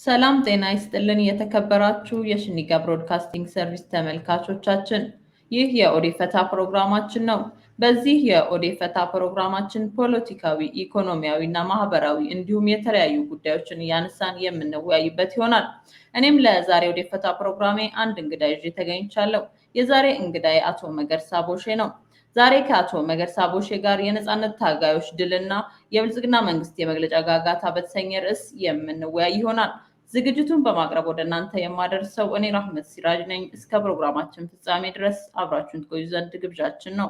ሰላም ጤና ይስጥልን የተከበራችሁ የሽኒጋ ብሮድካስቲንግ ሰርቪስ ተመልካቾቻችን ይህ የኦዴፈታ ፕሮግራማችን ነው። በዚህ የኦዴፈታ ፕሮግራማችን ፖለቲካዊ፣ ኢኮኖሚያዊና ማህበራዊ እንዲሁም የተለያዩ ጉዳዮችን ያነሳን የምንወያይበት ይሆናል። እኔም ለዛሬ ኦዴፈታ ፕሮግራሜ አንድ እንግዳ ይዤ ተገኝቻለሁ። የዛሬ እንግዳዬ አቶ መገርሳ ቦሼ ነው። ዛሬ ከአቶ መገርሳ ቦሼ ጋር የነፃነት ታጋዮች ድልና የብልጽግና መንግስት የመግለጫ ጋጋታ በተሰኘ ርዕስ የምንወያይ ይሆናል። ዝግጅቱን በማቅረብ ወደ እናንተ የማደርሰው እኔ ራህመት ሲራጅ ነኝ። እስከ ፕሮግራማችን ፍጻሜ ድረስ አብራችሁን ትቆዩ ዘንድ ግብዣችን ነው።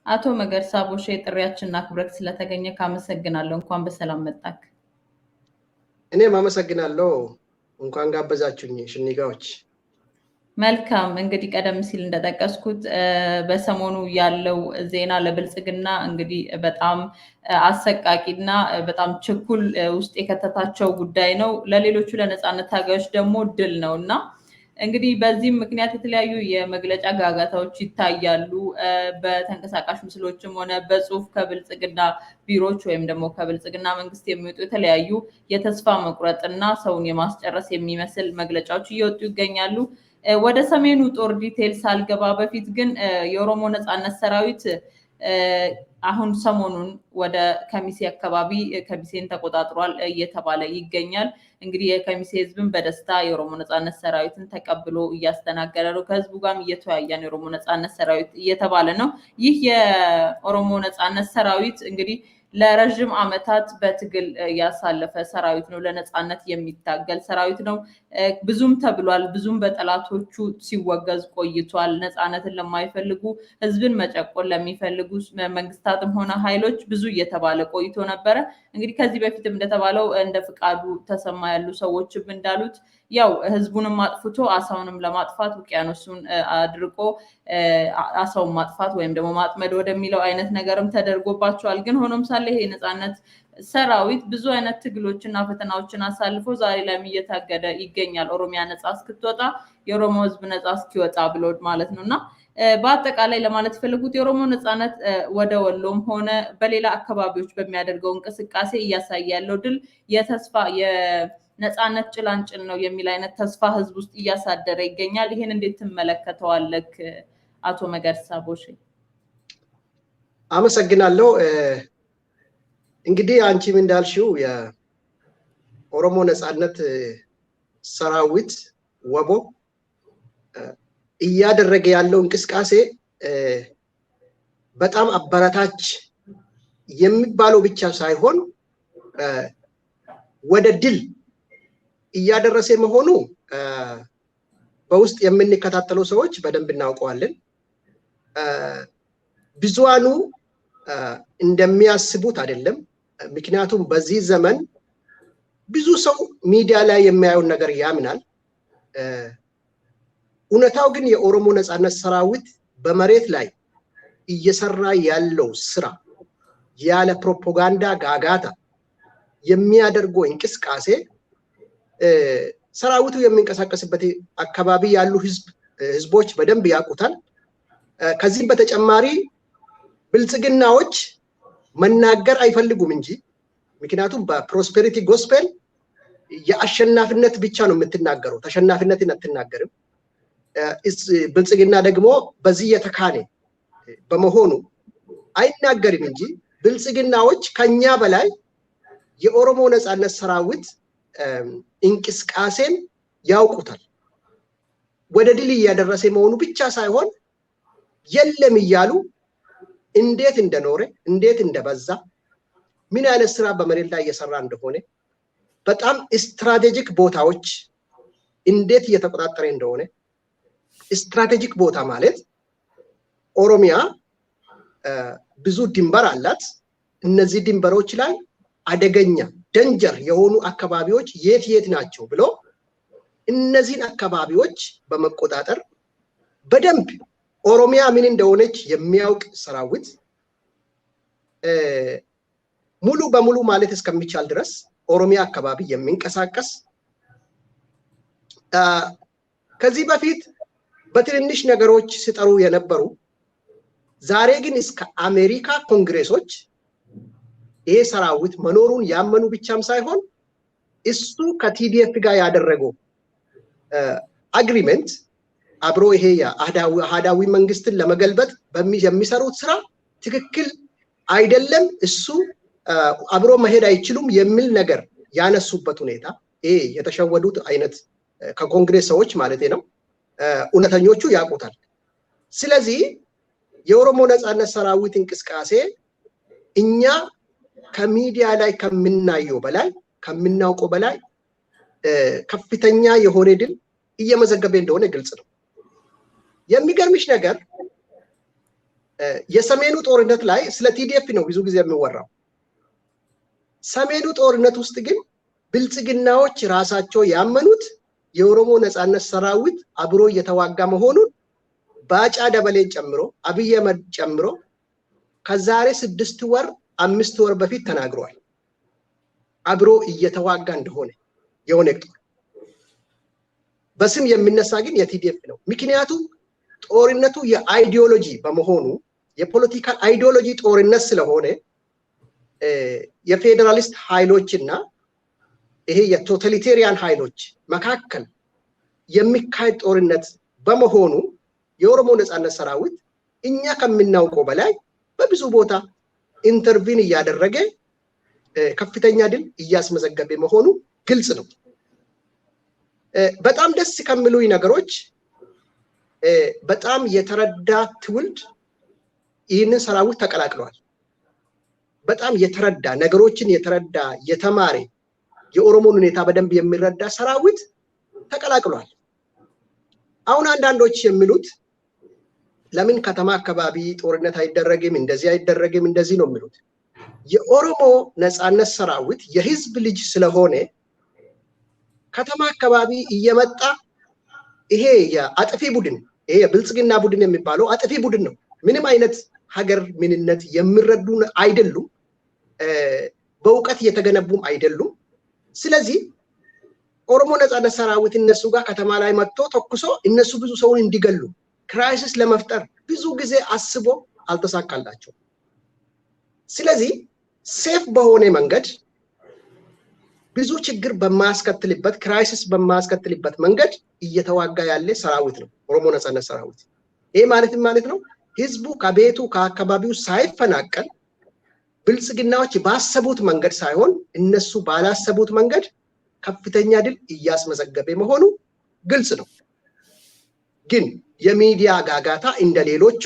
አቶ መገርሳ ቦሼ ጥሪያችንን አክብረክ ስለተገኘ ካመሰግናለሁ። እንኳን በሰላም መጣክ። እኔም አመሰግናለሁ። እንኳን ጋበዛችሁኝ ሽኒጋዎች። መልካም እንግዲህ ቀደም ሲል እንደጠቀስኩት በሰሞኑ ያለው ዜና ለብልጽግና እንግዲህ በጣም አሰቃቂና በጣም ችኩል ውስጥ የከተታቸው ጉዳይ ነው። ለሌሎቹ ለነፃነት ታጋዮች ደግሞ ድል ነውና እንግዲህ በዚህም ምክንያት የተለያዩ የመግለጫ ጋጋታዎች ይታያሉ። በተንቀሳቃሽ ምስሎችም ሆነ በጽሁፍ ከብልጽግና ቢሮዎች ወይም ደግሞ ከብልጽግና መንግስት የሚወጡ የተለያዩ የተስፋ መቁረጥና ሰውን የማስጨረስ የሚመስል መግለጫዎች እየወጡ ይገኛሉ። ወደ ሰሜኑ ጦር ዲቴል ሳልገባ በፊት ግን የኦሮሞ ነፃነት ሰራዊት አሁን ሰሞኑን ወደ ከሚሴ አካባቢ ከሚሴን ተቆጣጥሯል እየተባለ ይገኛል። እንግዲህ የከሚሴ ህዝብን በደስታ የኦሮሞ ነፃነት ሰራዊትን ተቀብሎ እያስተናገደ ነው። ከህዝቡ ጋርም እየተወያየ ነው የኦሮሞ ነፃነት ሰራዊት እየተባለ ነው። ይህ የኦሮሞ ነፃነት ሰራዊት እንግዲህ ለረጅም ዓመታት በትግል ያሳለፈ ሰራዊት ነው። ለነፃነት የሚታገል ሰራዊት ነው። ብዙም ተብሏል። ብዙም በጠላቶቹ ሲወገዝ ቆይቷል። ነፃነትን ለማይፈልጉ ህዝብን መጨቆን ለሚፈልጉ መንግስታትም ሆነ ኃይሎች ብዙ እየተባለ ቆይቶ ነበረ። እንግዲህ ከዚህ በፊትም እንደተባለው እንደ ፍቃዱ ተሰማ ያሉ ሰዎችም እንዳሉት ያው ህዝቡንም አጥፍቶ አሳውንም ለማጥፋት ውቅያኖሱን አድርቆ አሳውን ማጥፋት ወይም ደግሞ ማጥመድ ወደሚለው አይነት ነገርም ተደርጎባቸዋል። ግን ሆኖም ሳለ ይሄ ነፃነት ሰራዊት ብዙ አይነት ትግሎችና ፈተናዎችን አሳልፎ ዛሬ ላይ እየታገደ ይገኛል። ኦሮሚያ ነፃ እስክትወጣ የኦሮሞ ህዝብ ነፃ እስኪወጣ ብሎ ማለት ነውና በአጠቃላይ ለማለት የፈለጉት የኦሮሞ ነፃነት ወደ ወሎም ሆነ በሌላ አካባቢዎች በሚያደርገው እንቅስቃሴ እያሳየ ያለው ድል የተስፋ የነፃነት ጭላንጭል ነው የሚል አይነት ተስፋ ህዝብ ውስጥ እያሳደረ ይገኛል። ይሄን እንዴት ትመለከተዋለክ አቶ መገርሳ ቦሼ? አመሰግናለሁ። እንግዲህ አንቺም እንዳልሽው የኦሮሞ ነፃነት ሰራዊት ወቦ እያደረገ ያለው እንቅስቃሴ በጣም አበረታች የሚባለው ብቻ ሳይሆን ወደ ድል እያደረሰ መሆኑ በውስጥ የምንከታተለው ሰዎች በደንብ እናውቀዋለን። ብዙዋኑ እንደሚያስቡት አይደለም። ምክንያቱም በዚህ ዘመን ብዙ ሰው ሚዲያ ላይ የሚያየውን ነገር ያምናል። እውነታው ግን የኦሮሞ ነፃነት ሰራዊት በመሬት ላይ እየሰራ ያለው ስራ ያለ ፕሮፓጋንዳ ጋጋታ የሚያደርገው እንቅስቃሴ ሰራዊቱ የሚንቀሳቀስበት አካባቢ ያሉ ህዝቦች በደንብ ያውቁታል። ከዚህም በተጨማሪ ብልጽግናዎች መናገር አይፈልጉም እንጂ ምክንያቱም በፕሮስፔሪቲ ጎስፔል የአሸናፊነት ብቻ ነው የምትናገረው፣ ተሸናፊነትን አትናገርም። ብልጽግና ደግሞ በዚህ የተካነ በመሆኑ አይናገርም እንጂ ብልጽግናዎች ከኛ በላይ የኦሮሞ ነፃነት ሰራዊት እንቅስቃሴን ያውቁታል። ወደ ድል እያደረሰ መሆኑ ብቻ ሳይሆን የለም እያሉ እንዴት እንደኖረ እንዴት እንደበዛ ምን አይነት ስራ በመሬት ላይ እየሰራ እንደሆነ በጣም ስትራቴጂክ ቦታዎች እንዴት እየተቆጣጠረ እንደሆነ ስትራቴጂክ ቦታ ማለት ኦሮሚያ ብዙ ድንበር አላት። እነዚህ ድንበሮች ላይ አደገኛ ደንጀር የሆኑ አካባቢዎች የት ናቸው ብሎ እነዚህን አካባቢዎች በመቆጣጠር በደንብ ኦሮሚያ ምን እንደሆነች የሚያውቅ ሰራዊት ሙሉ በሙሉ ማለት እስከሚቻል ድረስ ኦሮሚያ አካባቢ የሚንቀሳቀስ ከዚህ በፊት በትንንሽ ነገሮች ሲጠሩ የነበሩ ዛሬ ግን እስከ አሜሪካ ኮንግሬሶች ይሄ ሰራዊት መኖሩን ያመኑ ብቻም ሳይሆን እሱ ከቲዲኤፍ ጋር ያደረገው አግሪመንት አብሮ ይሄ አህዳዊ መንግስትን ለመገልበጥ የሚሰሩት ስራ ትክክል አይደለም እሱ አብሮ መሄድ አይችሉም የሚል ነገር ያነሱበት ሁኔታ ይሄ የተሸወዱት አይነት ከኮንግሬስ ሰዎች ማለት ነው እውነተኞቹ ያውቁታል ስለዚህ የኦሮሞ ነፃነት ሰራዊት እንቅስቃሴ እኛ ከሚዲያ ላይ ከምናየው በላይ ከምናውቀው በላይ ከፍተኛ የሆነ ድል እየመዘገበ እንደሆነ ግልጽ ነው የሚገርምሽ ነገር የሰሜኑ ጦርነት ላይ ስለ ቲዲኤፍ ነው ብዙ ጊዜ የሚወራው ሰሜኑ ጦርነት ውስጥ ግን ብልጽግናዎች ራሳቸው ያመኑት የኦሮሞ ነፃነት ሰራዊት አብሮ እየተዋጋ መሆኑን ባጫ ደበሌን ጨምሮ አብይ አህመድ ጨምሮ ከዛሬ 6 ወር 5 ወር በፊት ተናግረዋል አብሮ እየተዋጋ እንደሆነ የሆነ በስም የሚነሳ ግን የቲዲኤፍ ነው ምክንያቱም ጦርነቱ የአይዲዮሎጂ በመሆኑ የፖለቲካል አይዲዮሎጂ ጦርነት ስለሆነ የፌደራሊስት ኃይሎችና ይሄ የቶታሊቴሪያን ኃይሎች መካከል የሚካሄድ ጦርነት በመሆኑ የኦሮሞ ነፃነት ሰራዊት እኛ ከምናውቀው በላይ በብዙ ቦታ ኢንተርቪን እያደረገ ከፍተኛ ድል እያስመዘገበ መሆኑ ግልጽ ነው በጣም ደስ ከሚሉኝ ነገሮች በጣም የተረዳ ትውልድ ይህንን ሰራዊት ተቀላቅሏል በጣም የተረዳ ነገሮችን የተረዳ የተማረ የኦሮሞን ሁኔታ በደንብ የሚረዳ ሰራዊት ተቀላቅሏል አሁን አንዳንዶች የሚሉት ለምን ከተማ አካባቢ ጦርነት አይደረግም እንደዚህ ነው የሚሉት የኦሮሞ ነፃነት ሰራዊት የህዝብ ልጅ ስለሆነ ከተማ አካባቢ እየመጣ ይሄ የአጥፊ ቡድን ይሄ የብልጽግና ቡድን የሚባለው አጥፊ ቡድን ነው ምንም አይነት ሀገር ምንነት የሚረዱ አይደሉም በእውቀት የተገነቡም አይደሉም ስለዚህ ኦሮሞ ነፃነት ሰራዊት እነሱ ጋር ከተማ ላይ መጥቶ ተኩሶ እነሱ ብዙ ሰውን እንዲገሉ ክራይሲስ ለመፍጠር ብዙ ጊዜ አስቦ አልተሳካላቸው ስለዚህ ሴፍ በሆነ መንገድ ብዙ ችግር በማያስከትልበት ክራይሲስ በማያስከትልበት መንገድ እየተዋጋ ያለ ሰራዊት ነው ኦሮሞ ነፃነት ሰራዊት ይሄ ማለት ነው ህዝቡ ከቤቱ ከአካባቢው ሳይፈናቀል ብልጽግናዎች ባሰቡት መንገድ ሳይሆን እነሱ ባላሰቡት መንገድ ከፍተኛ ድል እያስመዘገበ መሆኑ ግልጽ ነው ግን የሚዲያ ጋጋታ እንደሌሎቹ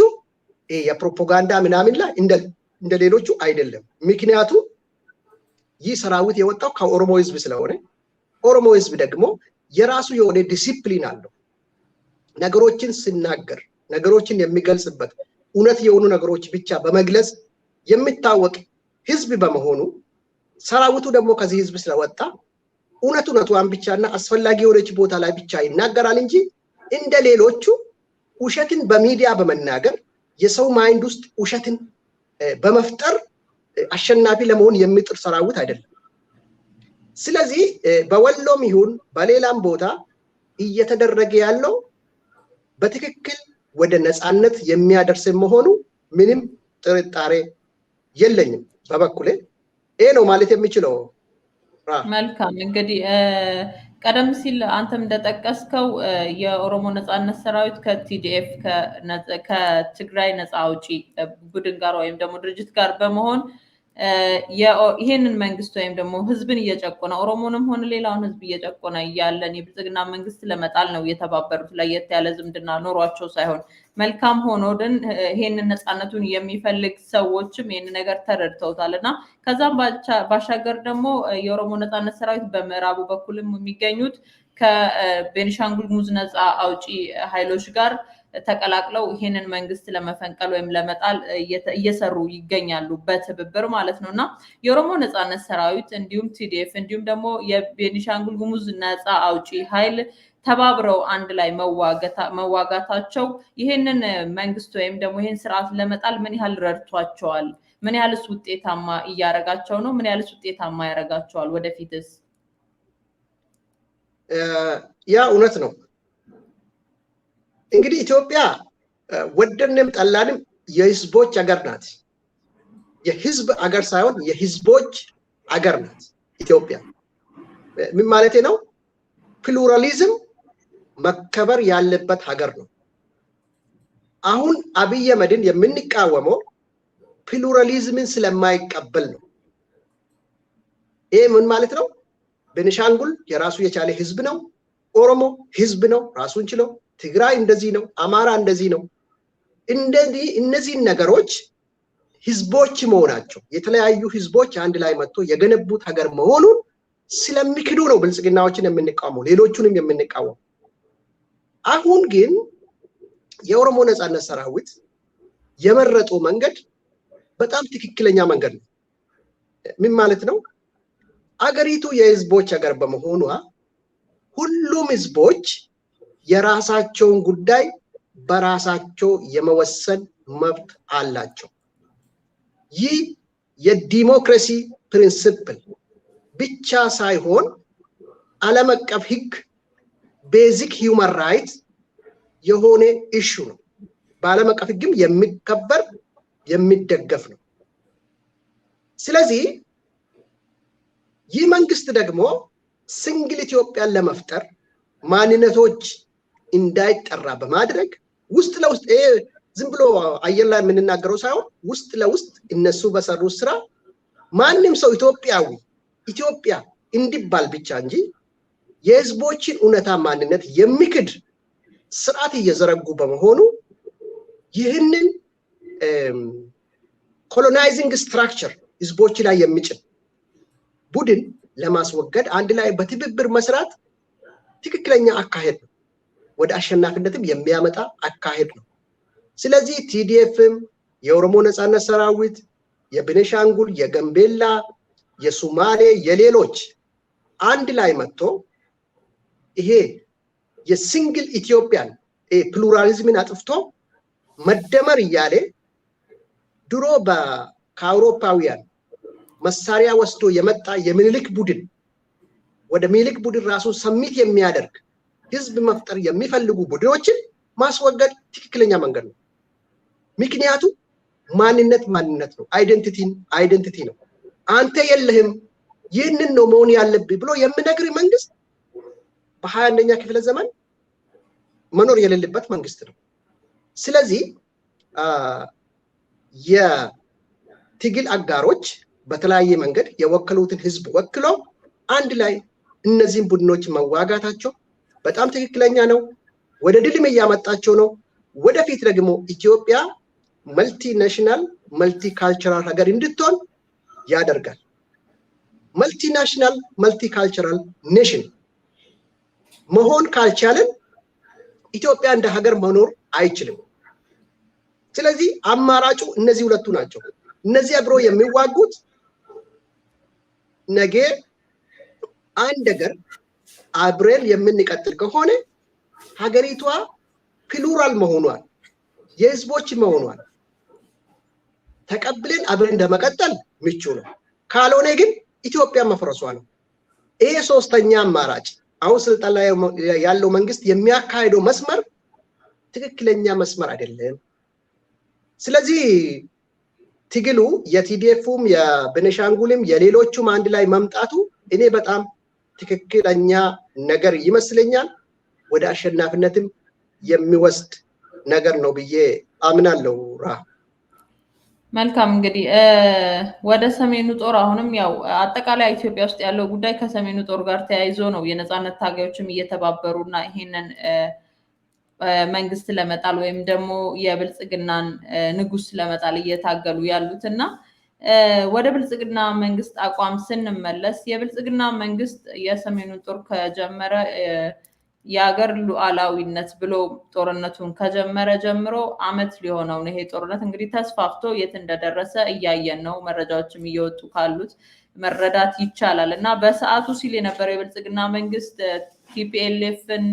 የፕሮፓጋንዳ ምናምን ላይ እንደሌሎቹ አይደለም ምክንያቱም ይህ ሰራዊት የወጣው ከኦሮሞ ህዝብ ስለሆነ ኦሮሞ ህዝብ ደግሞ የራሱ የሆነ ዲሲፕሊን አለው ነገሮችን ሲናገር ነገሮችን የሚገልጽበት እውነት የሆኑ ነገሮች ብቻ በመግለጽ የሚታወቅ ህዝብ በመሆኑ ሰራዊቱ ደግሞ ከዚህ ህዝብ ስለወጣ እውነቱን ብቻና አስፈላጊ የሆነች ቦታ ላይ ብቻ ይናገራል እንጂ እንደሌሎቹ ውሸትን በሚዲያ በመናገር የሰው ማይንድ ውስጥ ውሸትን በመፍጠር አሸናፊ ለመሆን የሚጥር ሰራዊት አይደለም ስለዚህ በወሎም ይሁን በሌላም ቦታ እየተደረገ ያለው በትክክል ወደ ነፃነት የሚያደርስ መሆኑ ምንም ጥርጣሬ የለኝም በበኩሌ ይሄ ነው ማለት የሚችለው መልካም እንግዲህ ቀደም ሲል አንተም እንደጠቀስከው የኦሮሞ ነፃነት ሰራዊት ከቲዲኤፍ ከትግራይ ነፃ አውጪ ቡድን ጋር ወይም ደግሞ ድርጅት ጋር በመሆን ይሄንን መንግስት ወይም ደግሞ ህዝብን እየጨቆነ ኦሮሞንም ሆነ ሌላውን ህዝብ እየጨቆነ ያለን የብልጽግና መንግስት ለመጣል ነው የተባበሩት ለየት ያለ ዝምድና ኖሯቸው ሳይሆን መልካም ሆኖ ግን ይሄንን ነፃነቱን የሚፈልግ ሰዎችም ይሄን ነገር ተረድተውታልና ከዛም ባሻገር ደግሞ የኦሮሞ ነፃነት ሰራዊት በምዕራቡ በኩልም የሚገኙት ከቤኒሻንጉል ጉሙዝ ነፃ አውጪ ኃይሎች ጋር ተቀላቅለው ይሄንን መንግስት ለመፈንቀል ወይም ለመጣል እየሰሩ ይገኛሉ በትብብር ማለት ነውና የኦሮሞ ነፃነት ሰራዊት እንዲሁም ቲዲኤፍ እንዲሁም ደግሞ የቤኒሻንጉል ጉሙዝ ነፃ አውጪ ኃይል ተባብረው አንድ ላይ መዋጋታቸው ይሄንን መንግስት ወይም ደግሞ ይሄን ስርዓት ለመጣል ምን ያህል ረድቷቸዋል ምን ያህልስ ውጤታማ እያረጋቸው ነው ምን ያህልስ ውጤታማ ያረጋቸዋል ወደፊትስ ያ እውነት ነው እንግዲህ ኢትዮጵያ ወደንም ጠላንም የህዝቦች ሀገር ናት። የህዝብ ሀገር ሳይሆን የህዝቦች ሀገር ናት ኢትዮጵያ። ምን ማለት ነው? ፕሉራሊዝም መከበር ያለበት ሀገር ነው። አሁን አብይ አህመድን የምንቃወመው ፕሉራሊዝምን ስለማይቀበል ነው። ይሄ ምን ማለት ነው? ቤኒሻንጉል የራሱ የቻለ ህዝብ ነው። ኦሮሞ ህዝብ ነው ራሱን ችሎ። ትግራይ እንደዚህ ነው። አማራ እንደዚህ ነው። እነዚህ ነገሮች ህዝቦች መሆናቸው የተለያዩ ህዝቦች አንድ ላይ መጥቶ የገነቡት ሀገር መሆኑን ስለሚክዱ ነው ብልጽግናዎችን የምንቃወመው፣ ሌሎቹንም የምንቃወመው። አሁን ግን የኦሮሞ ነፃነት ሰራዊት የመረጠው መንገድ በጣም ትክክለኛ መንገድ ነው። ምን ማለት ነው? አገሪቱ የህዝቦች ሀገር በመሆኗ ሁሉም ህዝቦች የራሳቸውን ጉዳይ በራሳቸው የመወሰን መብት አላቸው። ይህ የዲሞክራሲ ፕሪንሲፕል ብቻ ሳይሆን ዓለም አቀፍ ህግ ቤዚክ ሂውማን ራይት የሆነ ኢሹ ነው። በዓለም አቀፍ ህግም የሚከበር የሚደገፍ ነው። ስለዚህ ይህ መንግስት ደግሞ ሲንግል ኢትዮጵያን ለመፍጠር ማንነቶች እንዳይጠራ በማድረግ ውስጥ ለውስጥ ዝም ብሎ አየር ላይ የምንናገረው ሳይሆን ውስጥ ለውስጥ እነሱ በሰሩት ስራ ማንም ሰው ኢትዮጵያ እንዲባል ብቻ እንጂ የህዝቦችን እውነታ ማንነት የሚክድ ስርዓት እየዘረጉ በመሆኑ ይህንን ኮሎናይዚንግ ስትራክቸር ህዝቦች ላይ የሚጭን ቡድን ለማስወገድ አንድ ላይ በትብብር መስራት ትክክለኛ አካሄድ ነው። ወደ አሸናፊነትም የሚያመጣ አካሄድ ነው። ስለዚህ ቲዲኤፍም የኦሮሞ ነፃነት ሰራዊት የቤኒሻንጉል፣ የጋምቤላ፣ የሶማሌ፣ የሌሎች አንድ ላይ መጥቶ ይሄ የሲንግል ኢትዮጵያን ፕሉራሊዝምን አጥፍቶ መደመር እያለ ድሮ ከአውሮፓውያን መሳሪያ ወስዶ የመጣ የሚኒሊክ ቡድን ወደ ሚኒሊክ ቡድን ራሱ ሰሚት የሚያደርግ ህዝብ መፍጠር የሚፈልጉ ቡድኖችን ማስወገድ ትክክለኛ መንገድ ነው። ምክንያቱም ማንነት ነው፣ አይደንቲቲ ነው። አንተ የለህም ይህንን ነው መሆን ያለብህ ብሎ የሚነግር መንግስት በ21ኛ ክፍለ ዘመን መኖር የሌለበት መንግስት ነው። ስለዚህ የትግል አጋሮች በተለያየ መንገድ የወከሉትን ህዝብ ወክሎ አንድ ላይ እነዚህን ቡድኖች መዋጋታቸው በጣም ትክክለኛ ነው። ወደ ድልም እያመጣቸው ነው። ወደፊት ደግሞ ኢትዮጵያ መልቲ ናሽናል መልቲ ካልቸራል ሀገር እንድትሆን ያደርጋል። መልቲ ናሽናል መልቲ ካልቸራል ኔሽን መሆን ካልቻለን ኢትዮጵያ እንደ ሀገር መኖር አይችልም። ስለዚህ አማራጩ እነዚህ ሁለቱ ናቸው። እነዚህ አብሮ የሚዋጉት ነገ አንድ ሀገር አብረን የምንቀጥል ከሆነ ሀገሪቷ ፕሉራል መሆኗን የህዝቦች መሆኗን ተቀብለን አብረን እንደመቀጠል ምቹ ነው። ካልሆነ ግን ኢትዮጵያ መፍረሷ ነው። ይሄ ሶስተኛ አማራጭ አሁን ስልጣን ላይ ያለው መንግስት የሚያካሂደው መስመር ትክክለኛ መስመር አይደለም። ስለዚህ ትግሉ የቲዲኤፍም የቤኒሻንጉልም የሌሎቹም አንድ ላይ መምጣቱ እኔ በጣም ትክክለኛ ነገር ይመስለኛል። ወደ አሸናፊነትም የሚወስድ ነገር ነው ብዬ አምናለሁ። መልካም እንግዲህ ወደ ሰሜኑ ጦር አሁንም ያው አጠቃላይ ኢትዮጵያ ውስጥ ያለው ጉዳይ ከሰሜኑ ጦር ጋር ተያይዞ ነው የነፃነት ታጋዮችም እየተባበሩና ይሄንን መንግስት ለመጣል ወይም ደግሞ የብልጽግናን ንጉስ ለመጣል እየታገሉ ያሉትና ወደ ብልጽግና መንግስት አቋም ስንመለስ የብልጽግና መንግስት የሰሜኑን ጦር ከጀመረ የሀገር ሉዓላዊነት ብሎ ጦርነቱን ከጀመረ ጀምሮ አመት ሊሆነው ነው። ይሄ ጦርነት እንግዲህ ተስፋፍቶ የት እንደደረሰ እያየን ነው። መረጃዎችም እየወጡ ካሉት መረዳት ይቻላል። እና በሰዓቱ ሲል የነበረው የብልጽግና መንግስት ቲፒኤልኤፍን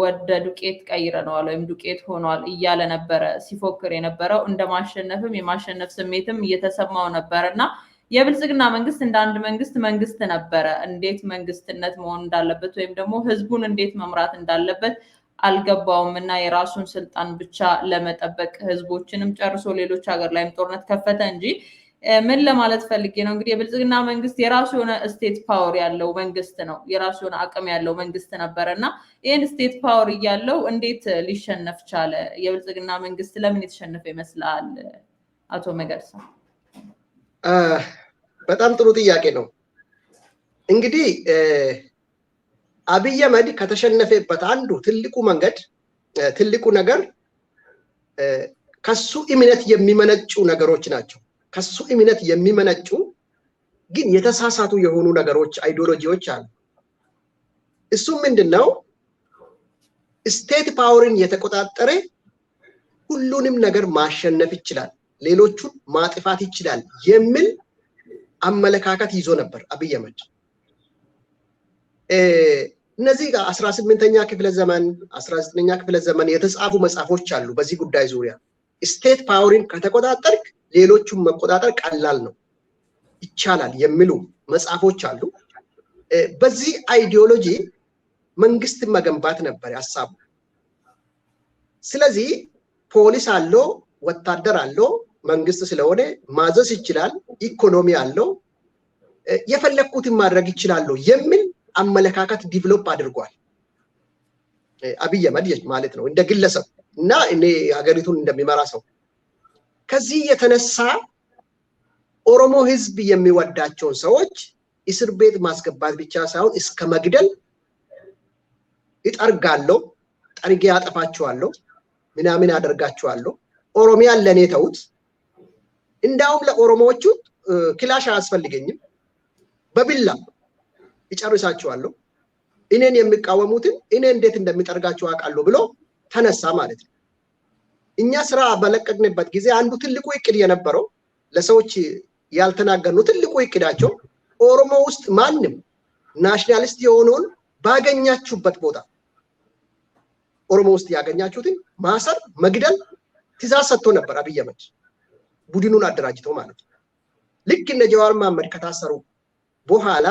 ወደ ዱቄት ቀይረነዋል ወይም ዱቄት ሆኗል እያለ ነበረ ሲፎክር የነበረው። እንደማሸነፍም የማሸነፍ ስሜትም እየተሰማው ነበር እና የብልጽግና መንግስት እንደ አንድ መንግስት ነበረ። እንዴት መንግስትነት መሆን እንዳለበት ወይም ደግሞ ህዝቡን እንዴት መምራት እንዳለበት አልገባውም እና የራሱን ስልጣን ብቻ ለመጠበቅ ህዝቦችንም ጨርሶ ሌሎች ሀገር ላይም ጦርነት ከፈተ እንጂ ምን ለማለት ፈልጌ ነው እንግዲህ የብልጽግና መንግስት የራሱ የሆነ ስቴት ፓወር ያለው መንግስት ነው የራሱ የሆነ አቅም ያለው መንግስት ነበርና ይሄን ስቴት ፓወር ያለው እንዴት ሊሸነፍ ቻለ የብልጽግና መንግስት ለምን የተሸነፈ ይመስላል አቶ መገርሳ በጣም ጥሩ ጥያቄ ነው እንግዲህ አብይ አህመድ ከተሸነፈበት አንዱ ትልቁ መንገድ ትልቁ ነገር ከሱ እምነት የሚመነጩ ነገሮች ናቸው ከሱ እምነት የሚመነጩ ግን የተሳሳቱ የሆኑ ነገሮች አይዲዮሎጂዎች አሉ እሱ ምንድነው ስቴት ፓወርን የተቆጣጠረ ሁሉንም ነገር ማሸነፍ ይችላል ሌሎቹን ማጥፋት ይችላል የሚል አመለካከት ይዞ ነበር አብይ አህመድ እነዚህ 18ኛ ክፍለ ዘመን 19ኛ ክፍለ ዘመን የተጻፉ መጽሐፎች አሉ በዚህ ጉዳይ ዙሪያ ስቴት ፓወርን ከተቆጣጠርክ ሌሎቹን መቆጣጠር ቀላል ነው ይቻላል የሚሉ መጽሐፎች አሉ በዚህ አይዲዮሎጂ መንግስት መገንባት ነበር ያሳቡ ስለዚህ ፖሊስ አለው ወታደር አለው መንግስት ስለሆነ ማዘዝ ይችላል ኢኮኖሚ አለው የፈለኩትን ማድረግ ይችላል የሚል አመለካከት ዲቨሎፕ አድርጓል አብይ አህመድ ማለት ነው እንደ ግለሰብ እና እኔ ሀገሪቱን እንደሚመራ ሰው ከዚህ የተነሳ ኦሮሞ ህዝብ የሚወዳቸውን ሰዎች እስር ቤት ማስገባት ብቻ ሳይሆን እስከ መግደል ይጠርጋለሁ ጠርጌ ያጠፋቸዋለሁ ምናምን አደርጋቸዋለሁ ኦሮሚያን ለኔ ተውት እንዳውም ለኦሮሞዎቹ ክላሽ አያስፈልገኝም በቢላ ይጨርሳቸዋለሁ እኔን የሚቃወሙትን እኔ እንዴት እንደሚጠርጋቸው አውቃለሁ ብሎ ተነሳ ማለት ነው እኛ ስራ በለቀቅንበት ጊዜ አንዱ ትልቁ እቅድ የነበረው ለሰዎች ያልተናገርነው ትልቁ እቅዳቸው ኦሮሞ ውስጥ ማንም ናሽናሊስት የሆነውን ባገኛችሁበት ቦታ ኦሮሞ ውስጥ ያገኛችሁትን ማሰር መግደል ትእዛዝ ሰጥቶ ነበር አብይ አህመድ ቡድኑን አደራጅቶ ማለት ነው ልክ እንደ ጀዋር መሐመድ ከታሰሩ በኋላ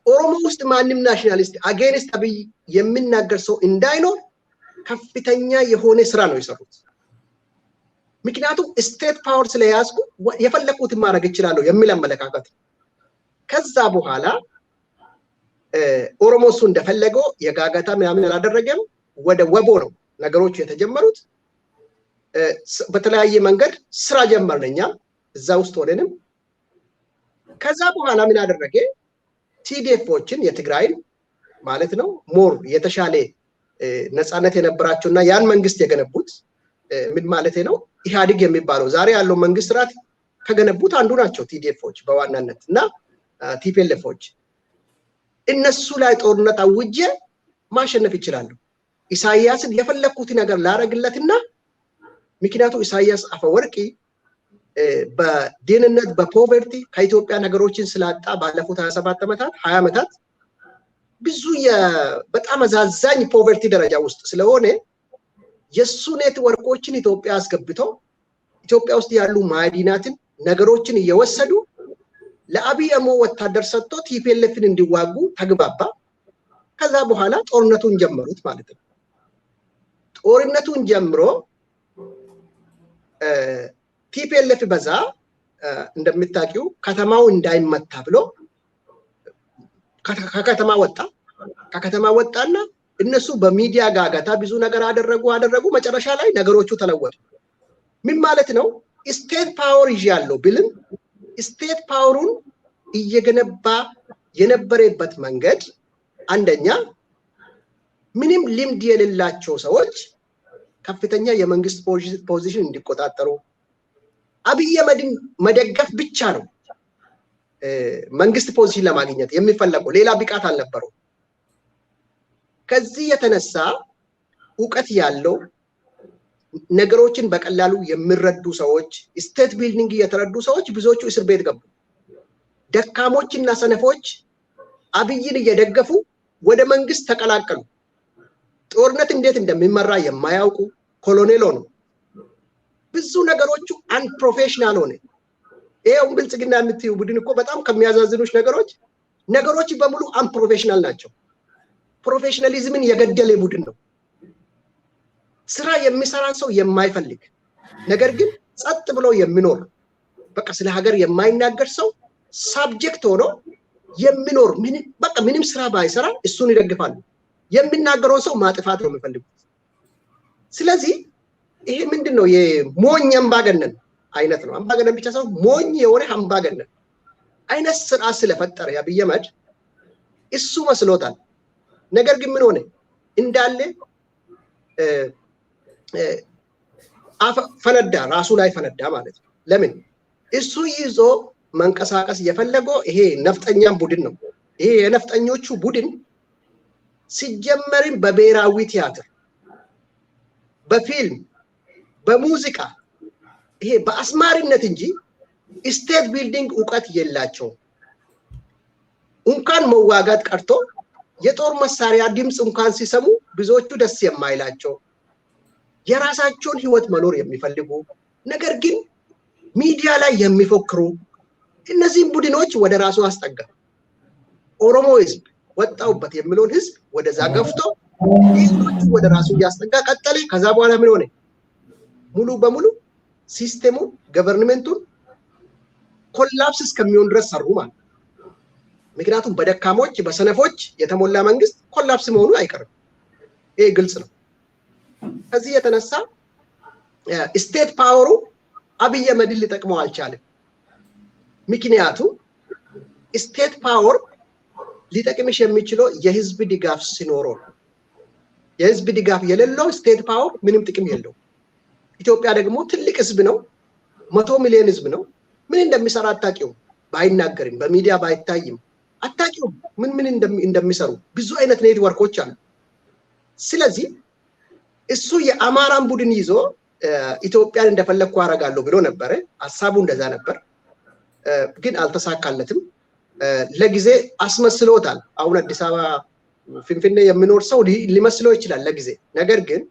ኦሮሞ ውስጥ ማንም ናሽናሊስት አጌንስት አብይ የሚናገር ሰው እንዳይኖር ከፍተኛ የሆነ ስራ ነው የሰሩት ምክንያቱም ስቴት ፓወር ስለያዝኩ የፈለኩትን ማድረግ ይችላል የሚል አመለካከት ከዛ በኋላ ኦሮሞ እሱ እንደፈለገው የጋጋታ ምናምን አላደረገም ወደ ወቦ ነው ነገሮች የተጀመሩት በተለያየ መንገድ ስራ ጀመርነኛ እዛ ውስጥ ሆነንም ከዛ በኋላ ምን አደረገ ቲዲኤፎችን የትግራይን ማለት ነው ሞር የተሻለ ነፃነት የነበራቸውና ያን መንግስት የገነቡት ምን ማለት ነው ኢህአዴግ የሚባለው ዛሬ ያለው መንግስት ራት ከገነቡት አንዱ ናቸው ቲዲኤፎች በዋናነትና ቲፒኤልኤፎች እነሱ ላይ ጦርነት አውጄ ማሸነፍ ይችላሉ ኢሳያስን የፈለኩት ነገር ላረግለትና ምክንያቱ ኢሳያስ አፈወርቂ በድህነት በፖቨርቲ ከኢትዮጵያ ነገሮችን ስላጣ ባለፉት 27 ዓመታት 20 ዓመታት ብዙ በጣም አዛዛኝ ፖቨርቲ ደረጃ ውስጥ ስለሆነ የሱ ኔትወርኮችን ኢትዮጵያ አስገብቶ ኢትዮጵያ ውስጥ ያሉ ማዕድናትን ነገሮችን እየወሰዱ ለአብይ አህመድ ወታደር ሰጥቶ ቲፒኤልኤፍን እንዲዋጉ ተግባባ ከዛ በኋላ ጦርነቱን ጀመሩት ማለት ነው ጦርነቱን ጀምሮ ቲፒኤልኤፍ በዛ እንደምታውቂው ከተማው እንዳይመታ ብሎ ከከተማ ወጣና እነሱ በሚዲያ ጋጋታ ብዙ ነገር አደረጉ መጨረሻ ላይ ነገሮቹ ተለወጡ ምን ማለት ነው ስቴት ፓወር ይያለው ብልም ስቴት ፓወሩን እየገነባ የነበረበት መንገድ አንደኛ ምንም ልምድ የሌላቸው ሰዎች ከፍተኛ የመንግስት ፖዚሽን እንዲቆጣጠሩ አብይ አህመድን መደገፍ ብቻ ነው መንግስት ፖዚሽን ለማግኘት የሚፈልገው ሌላ ብቃት አልነበረው ከዚህ የተነሳ ዕውቀት ያለው ነገሮችን በቀላሉ የሚረዱ ሰዎች ስቴት ቢልዲንግ የተረዱ ሰዎች ብዙዎቹ እስር ቤት ገቡ ደካሞችና ሰነፎች አብይን እየደገፉ ወደ መንግስት ተቀላቀሉ ጦርነት እንዴት እንደሚመራ የማያውቁ ኮሎኔል ሆኑ ብዙ ነገሮቹ አንፕሮፌሽናል ሆነ ይሄው ብልጽግና የምትዩ ቡድን እኮ በጣም ከሚያዛዝኑሽ ነገሮች በሙሉ አንፕሮፌሽናል ናቸው ፕሮፌሽናሊዝምን የገደለ ቡድን ነው ስራ የሚሰራን ሰው የማይፈልግ ነገር ግን ጸጥ ብሎ የሚኖር በቃ ስለ ሀገር የማይናገር ሰው ሳብጀክት ሆኖ የሚኖር በቃ ምንም ስራ ባይሰራ እሱን ይደግፋሉ የሚናገረው ሰው ማጥፋት ነው የሚፈልጉት ስለዚህ ይሄ ምንድነው የሞኝ አምባገነን አይነት ነው አምባገነን ብቻ ሳይሆን ሞኝ የሆነ አምባገነን አይነት ስራ ስለፈጠረ የአብይ አህመድ እሱ መስሎታል ነገር ግን ምን ሆነ እንዳለ ፈነዳ ራሱ ላይ ፈነዳ ማለት ነው ለምን እሱ ይዞ መንቀሳቀስ የፈለገው ይሄ ነፍጠኛም ቡድን ነው ይሄ የነፍጠኞቹ ቡድን ሲጀመርን በብሔራዊ ቲያትር በፊልም በሙዚቃ ይሄ በአስማሪነት እንጂ ስቴት ቢልዲንግ ዕውቀት የላቸው እንኳን መዋጋት ቀርቶ የጦር መሳሪያ ድምጽ እንኳን ሲሰሙ ብዙዎቹ ደስ የማይላቸው የራሳቸውን ህይወት መኖር የሚፈልጉ ነገር ግን ሚዲያ ላይ የሚፎክሩ እነዚህ ቡድኖች ወደ ራሱ አስጠጋ ኦሮሞ ህዝብ ወጣውበት የሚለውን ህዝብ ወደዛ ገፍቶ ሌሎቹ ወደ ራሱ ያስጠጋ ቀጠለ ከዛ በኋላ ምን ሆነ ሙሉ በሙሉ ሲስተሙ ገቨርንመንቱን ኮላፕስ እስከሚሆን ድረስ ሰሩ ማለት ምክንያቱም በደካሞች በሰነፎች የተሞላ መንግስት ኮላፕስ መሆኑ አይቀርም ይሄ ግልጽ ነው ከዚህ የተነሳ ስቴት ፓወሩ አብይ አህመድን ሊጠቅመው አልቻለም ምክንያቱም ስቴት ፓወር ሊጠቅምሽ የሚችለው የህዝብ ድጋፍ ሲኖረው የህዝብ ድጋፍ የሌለው ስቴት ፓወር ምንም ጥቅም የለው ኢትዮጵያ ደግሞ ትልቅ ህዝብ ነው 100 ሚሊዮን ህዝብ ነው ምን እንደሚሰራ አታቂው ባይናገርም በሚዲያ ባይታይም አታቂው ምን እንደሚሰሩ ብዙ አይነት ኔትወርኮች አሉ ስለዚህ እሱ የአማራን ቡድን ይዞ ኢትዮጵያን እንደፈለኩ አረጋለሁ ብሎ ነበር ሐሳቡ እንደዛ ነበር ግን አልተሳካለትም ለጊዜ አስመስሎታል አሁን አዲስ አበባ ፍንፍኔ የሚኖር ሰው ሊመስለው ይችላል ለጊዜ ነገር ግን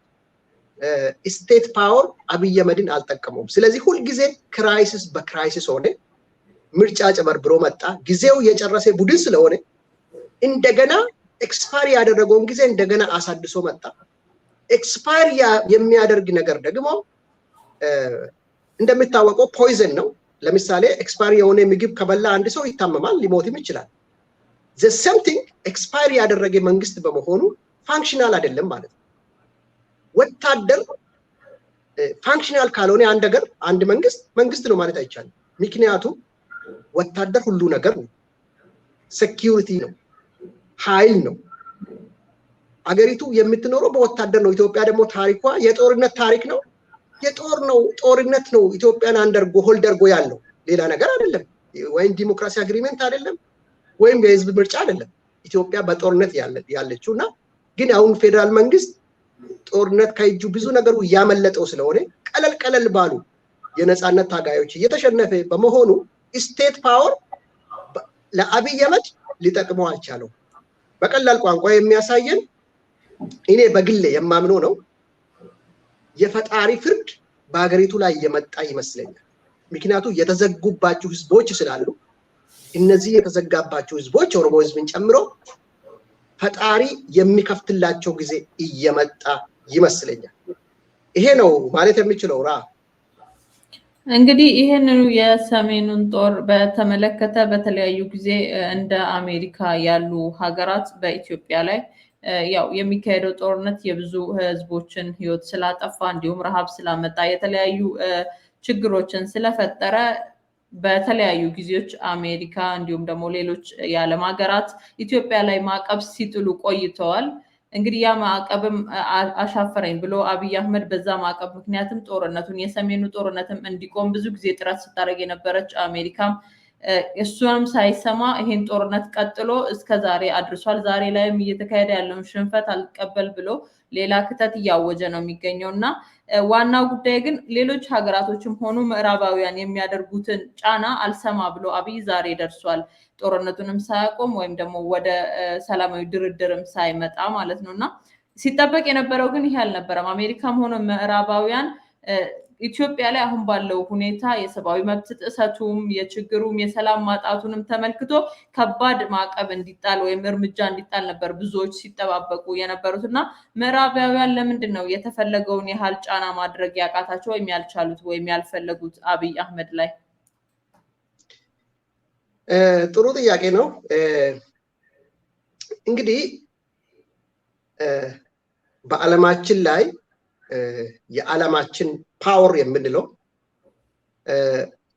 ስቴት ፓወር አብይ አህመድን አልጠቀመውም ስለዚህ ሁሉ ጊዜ ክራይሲስ በክራይሲስ ሆነ ምርጫ ጨመርብሮ መጣ ጊዜው የጨረሰ ቡድን ስለሆነ እንደገና ኤክስፓየር ያደረገውን ጊዜ እንደገና አሳድሶ መጣ ኤክስፓየር የሚያደርግ ነገር ደግሞ እንደምታወቀው ፖይዘን ነው ለምሳሌ ኤክስፓየር የሆነ ምግብ ከበላ አንድ ሰው ይታመማል ሊሞትም ይችላል the same thing ኤክስፓየር ያደረገ መንግስት በመሆኑ ፋንክሽናል አይደለም ማለት ነው ወታደር ፋንክሽናል ካልሆነ አንድ ሀገር አንድ መንግስት ነው ማለት አይቻልም ምክንያቱም ወታደር ሁሉ ነገር ነው ሴኩሪቲ ነው ኃይል ነው አገሪቱ የምትኖረው በወታደር ነው ኢትዮጵያ ደግሞ ታሪኳ የጦርነት ታሪክ ነው ጦርነት ነው ኢትዮጵያን አንደርጎ ሆልደርጎ ያለው ሌላ ነገር አይደለም ወይም ዲሞክራሲ አግሪመንት አይደለም ወይም የህዝብ ምርጫ አይደለም ኢትዮጵያ በጦርነት ያለችውና ግን አሁን ፌደራል መንግስት ጦርነት ከእጁ ብዙ ነገሩ ያመለጠው ስለሆነ ቀለል ባሉ የነፃነት ታጋዮች እየተሸነፈ በመሆኑ ስቴት ፓወር ለአብይ አህመድ ሊጠቅመው አልቻለው በቀላል ቋንቋ የሚያሳየን እኔ በግሌ የማምነው ነው የፈጣሪ ፍርድ በአገሪቱ ላይ የመጣ ይመስለኛል ምክንያቱም የተዘጉባቸው ህዝቦች ስላሉ እነዚህ የተዘጋባቸው ህዝቦች ኦሮሞ ህዝብን ጨምሮ ፈጣሪ የሚከፍትላቸው ጊዜ እየመጣ ይመስለኛል ይሄ ነው ማለት የሚችለው ራ እንግዲህ ይሄንኑ የሰሜኑን ጦር በተመለከተ በተለያዩ ጊዜ እንደ አሜሪካ ያሉ ሀገራት በኢትዮጵያ ላይ ያው የሚካሄደው ጦርነት የብዙ ህዝቦችን ህይወት ስላጠፋ እንዲሁም ረሃብ ስላመጣ የተለያዩ ችግሮችን ስለፈጠረ በተለያዩ ጊዜዎች አሜሪካ እንዲሁም ደግሞ ሌሎች የዓለም ሀገራት ኢትዮጵያ ላይ ማዕቀብ ሲጥሉ ቆይተዋል እንግዲህ ያ ማዕቀብም አሻፈረኝ ብሎ አብይ አህመድ በዛ ማዕቀብ ምክንያትም ጦርነቱን የሰሜኑ ጦርነትም እንዲቆም ብዙ ጊዜ ጥረት ስታደርግ የነበረች አሜሪካም እሱንም ሳይሰማ ይሄን ጦርነት ቀጥሎ እስከ ዛሬ አድርሷል ዛሬ ላይም እየተካሄደ ያለውን ሽንፈት አልቀበል ብሎ ሌላ ክተት ያወጀ ነው የሚገኘውና ዋናው ጉዳይ ግን ሌሎች ሀገራቶችም ሆኑ ምዕራባውያን የሚያደርጉትን ጫና አልሰማ ብሎ አብይ ዛሬ ደርሷል ጦርነቱንም ሳያቆም ወይም ደግሞ ወደ ሰላማዊ ድርድርም ሳይመጣ ማለት ነውና ሲጠበቅ የነበረው ግን ይሄ አልነበረም አሜሪካም ሆነ ምዕራባውያን ኢትዮጵያ ላይ አሁን ባለው ሁኔታ የሰብአዊ መብት ጥሰቱም የችግሩም የሰላም ማጣቱንም ተመልክቶ ከባድ ማዕቀብ እንዲጣል ወይም እርምጃ እንዲጣል ነበር ብዙዎች ሲጠባበቁ የነበሩትና ምዕራባውያን ለምንድን ነው የተፈለገውን ያህል ጫና ማድረግ ያቃታቸው ወይም ያልቻሉት ወይም ያልፈለጉት አብይ አህመድ ላይ? ጥሩ ጥያቄ ነው። እንግዲህ በዓለማችን ላይ የዓለማችን ፓወር የምንለው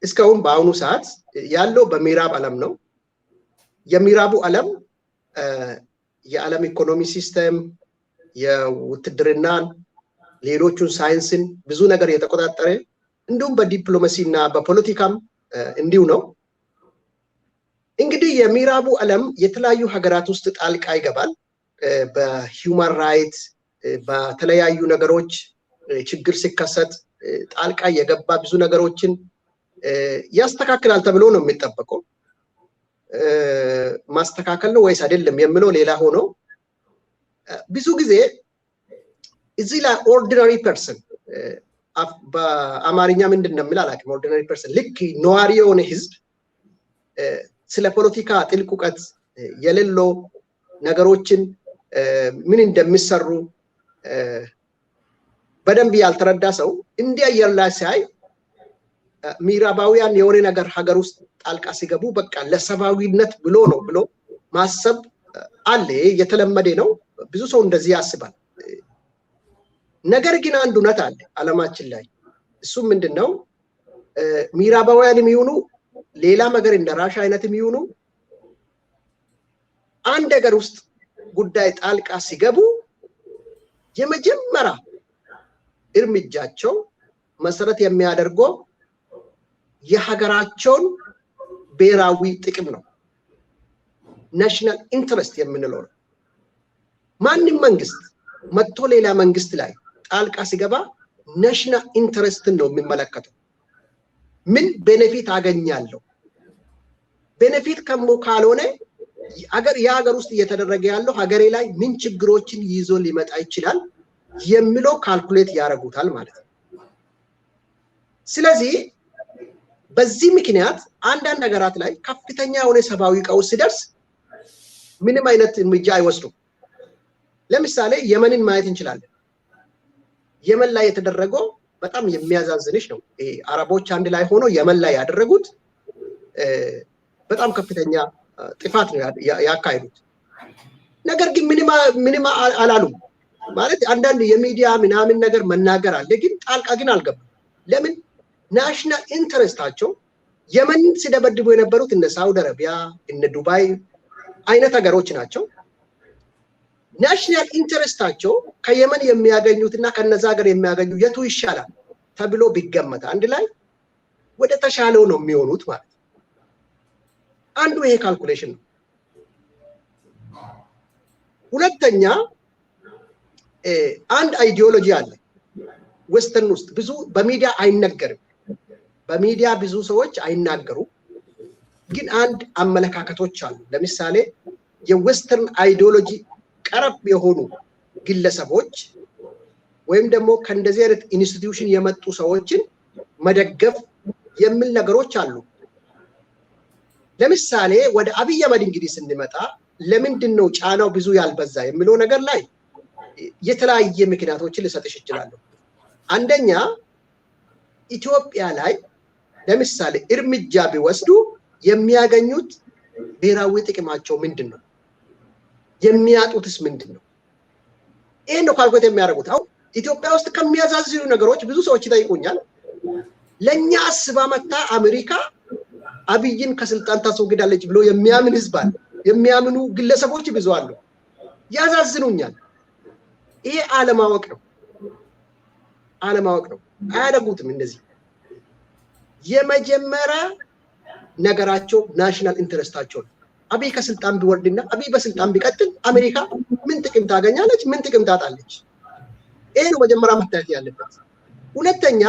እስካሁን በአሁኑ ሰዓት ያለው በምዕራብ ዓለም ነው። የምዕራቡ ዓለም የዓለም ኢኮኖሚ ሲስተም የውትድርናን ሌሎቹን ሳይንስን ብዙ ነገር የተቆጣጠረ እንዲሁም በዲፕሎማሲና በፖለቲካም እንዲሁ ነው። እንግዲህ የምዕራቡ ዓለም የተለያዩ ሀገራት ውስጥ ጣልቃ ይገባል። በሂውማን ራይት በተለያዩ ነገሮች ችግር ሲከሰት ጣልቃ የገባ ብዙ ነገሮችን ያስተካክላል ተብሎ ነው የሚጠበቀው። ማስተካከል ነው ወይስ አይደለም የሚለው ሌላ ሆኖ ብዙ ጊዜ እዚህ ላይ ኦርዲናሪ ፐርሰን በአማርኛ ምንድን ነው የሚል አላውቅም። ኦርዲናሪ ፐርሰን ልክ ነዋሪ የሆነ ህዝብ ስለ ፖለቲካ ጥልቅ እውቀት የሌለው ነገሮችን ምን እንደሚሰሩ በደንብ ያልተረዳ ሰው እንዲያየር ላይ ሳይ ምዕራባውያን የሆነ ነገር ሀገር ውስጥ ጣልቃ ሲገቡ በቃ ለሰብአዊነት ብሎ ነው ብሎ ማሰብ አለ። የተለመደ ነው። ብዙ ሰው እንደዚህ ያስባል። ነገር ግን አንድ እውነት አለ ዓለማችን ላይ። እሱ ምንድነው? ምዕራባውያን የሚሆኑ ሌላ ነገር እንደ ራሻ አይነት የሚሆኑ አንድ ሀገር ውስጥ ጉዳይ ጣልቃ ሲገቡ የመጀመሪያ እርምጃቸው መሰረት የሚያደርገው የሀገራቸውን ብሔራዊ ጥቅም ነው። ናሽናል ኢንተረስት የምንለው ነው። ማንም መንግስት መጥቶ ሌላ መንግስት ላይ ጣልቃ ሲገባ ናሽናል ኢንተረስትን ነው የሚመለከተው። ምን ቤኔፊት አገኛለሁ? ቤኔፊት ካልሆነ የሀገር ውስጥ እየተደረገ ያለው ሀገሬ ላይ ምን ችግሮችን ይዞ ሊመጣ ይችላል የሚለው ካልኩሌት ያደርጉታል ማለት ነው። ስለዚህ በዚህ ምክንያት አንዳንድ ሀገራት ላይ ከፍተኛ የሆነ ሰብአዊ ቀውስ ሲደርስ ምንም አይነት እርምጃ አይወስዱም። ለምሳሌ የመንን ማየት እንችላለን። የመን ላይ የተደረገው በጣም የሚያዛዝንሽ ነው። አረቦች አንድ ላይ ሆኖ የመን ላይ ያደረጉት በጣም ከፍተኛ ጥፋት ነው ያካሄዱት። ነገር ግን ምንም አላሉም። ማለት አንዳንድ የሚዲያ ምናምን ነገር መናገር አለ፣ ግን ጣልቃ ግን አልገቡም። ለምን? ናሽናል ኢንተረስታቸው የመን ሲደበድቡ የነበሩት እነ ሳውዲ አረቢያ እነ ዱባይ አይነት ሀገሮች ናቸው። ናሽናል ኢንተረስታቸው ከየመን የሚያገኙትና ከነዛ ሀገር የሚያገኙ የቱ ይሻላል ተብሎ ቢገመት አንድ ላይ ወደ ተሻለው ነው የሚሆኑት ማለት ነው። አንዱ ይሄ ካልኩሌሽን ነው። ሁለተኛ አንድ አይዲዮሎጂ አለ ዌስተርን ውስጥ ብዙ በሚዲያ አይነገርም። በሚዲያ ብዙ ሰዎች አይናገሩ፣ ግን አንድ አመለካከቶች አሉ። ለምሳሌ የዌስተርን አይዲዮሎጂ ቀረብ የሆኑ ግለሰቦች ወይም ደግሞ ከእንደዚህ አይነት ኢንስቲትዩሽን የመጡ ሰዎችን መደገፍ የሚል ነገሮች አሉ። ለምሳሌ ወደ አብይ አህመድ እንግዲህ ስንመጣ ለምንድን ነው ጫናው ብዙ ያልበዛ የሚለው ነገር ላይ የተለያየ ምክንያቶችን ልሰጥሽ እችላለሁ። አንደኛ ኢትዮጵያ ላይ ለምሳሌ እርምጃ ቢወስዱ የሚያገኙት ብሔራዊ ጥቅማቸው ምንድን ነው? የሚያጡትስ ምንድን ነው? ይሄን ነው ካልኩሌት የሚያደርጉት። አሁን ኢትዮጵያ ውስጥ ከሚያዛዝኑ ነገሮች ብዙ ሰዎች ይጠይቁኛል። ለኛ አስባ መጣ አሜሪካ አብይን ከስልጣን ታስወግዳለች ብሎ የሚያምን ህዝብ አለ፣ የሚያምኑ ግለሰቦች ብዙ አሉ። ያዛዝኑኛል። ይሄ አለማወቅ ነው። አያደርጉትም እንደዚህ። የመጀመሪያ ነገራቸው ናሽናል ኢንተረስታቸው ነው። አብይ ከስልጣን ቢወርድና አብይ በስልጣን ቢቀጥል አሜሪካ ምን ጥቅም ታገኛለች? ምን ጥቅም ታጣለች? ይሄ ነው መጀመሪያ መታየት ያለበት። ሁለተኛ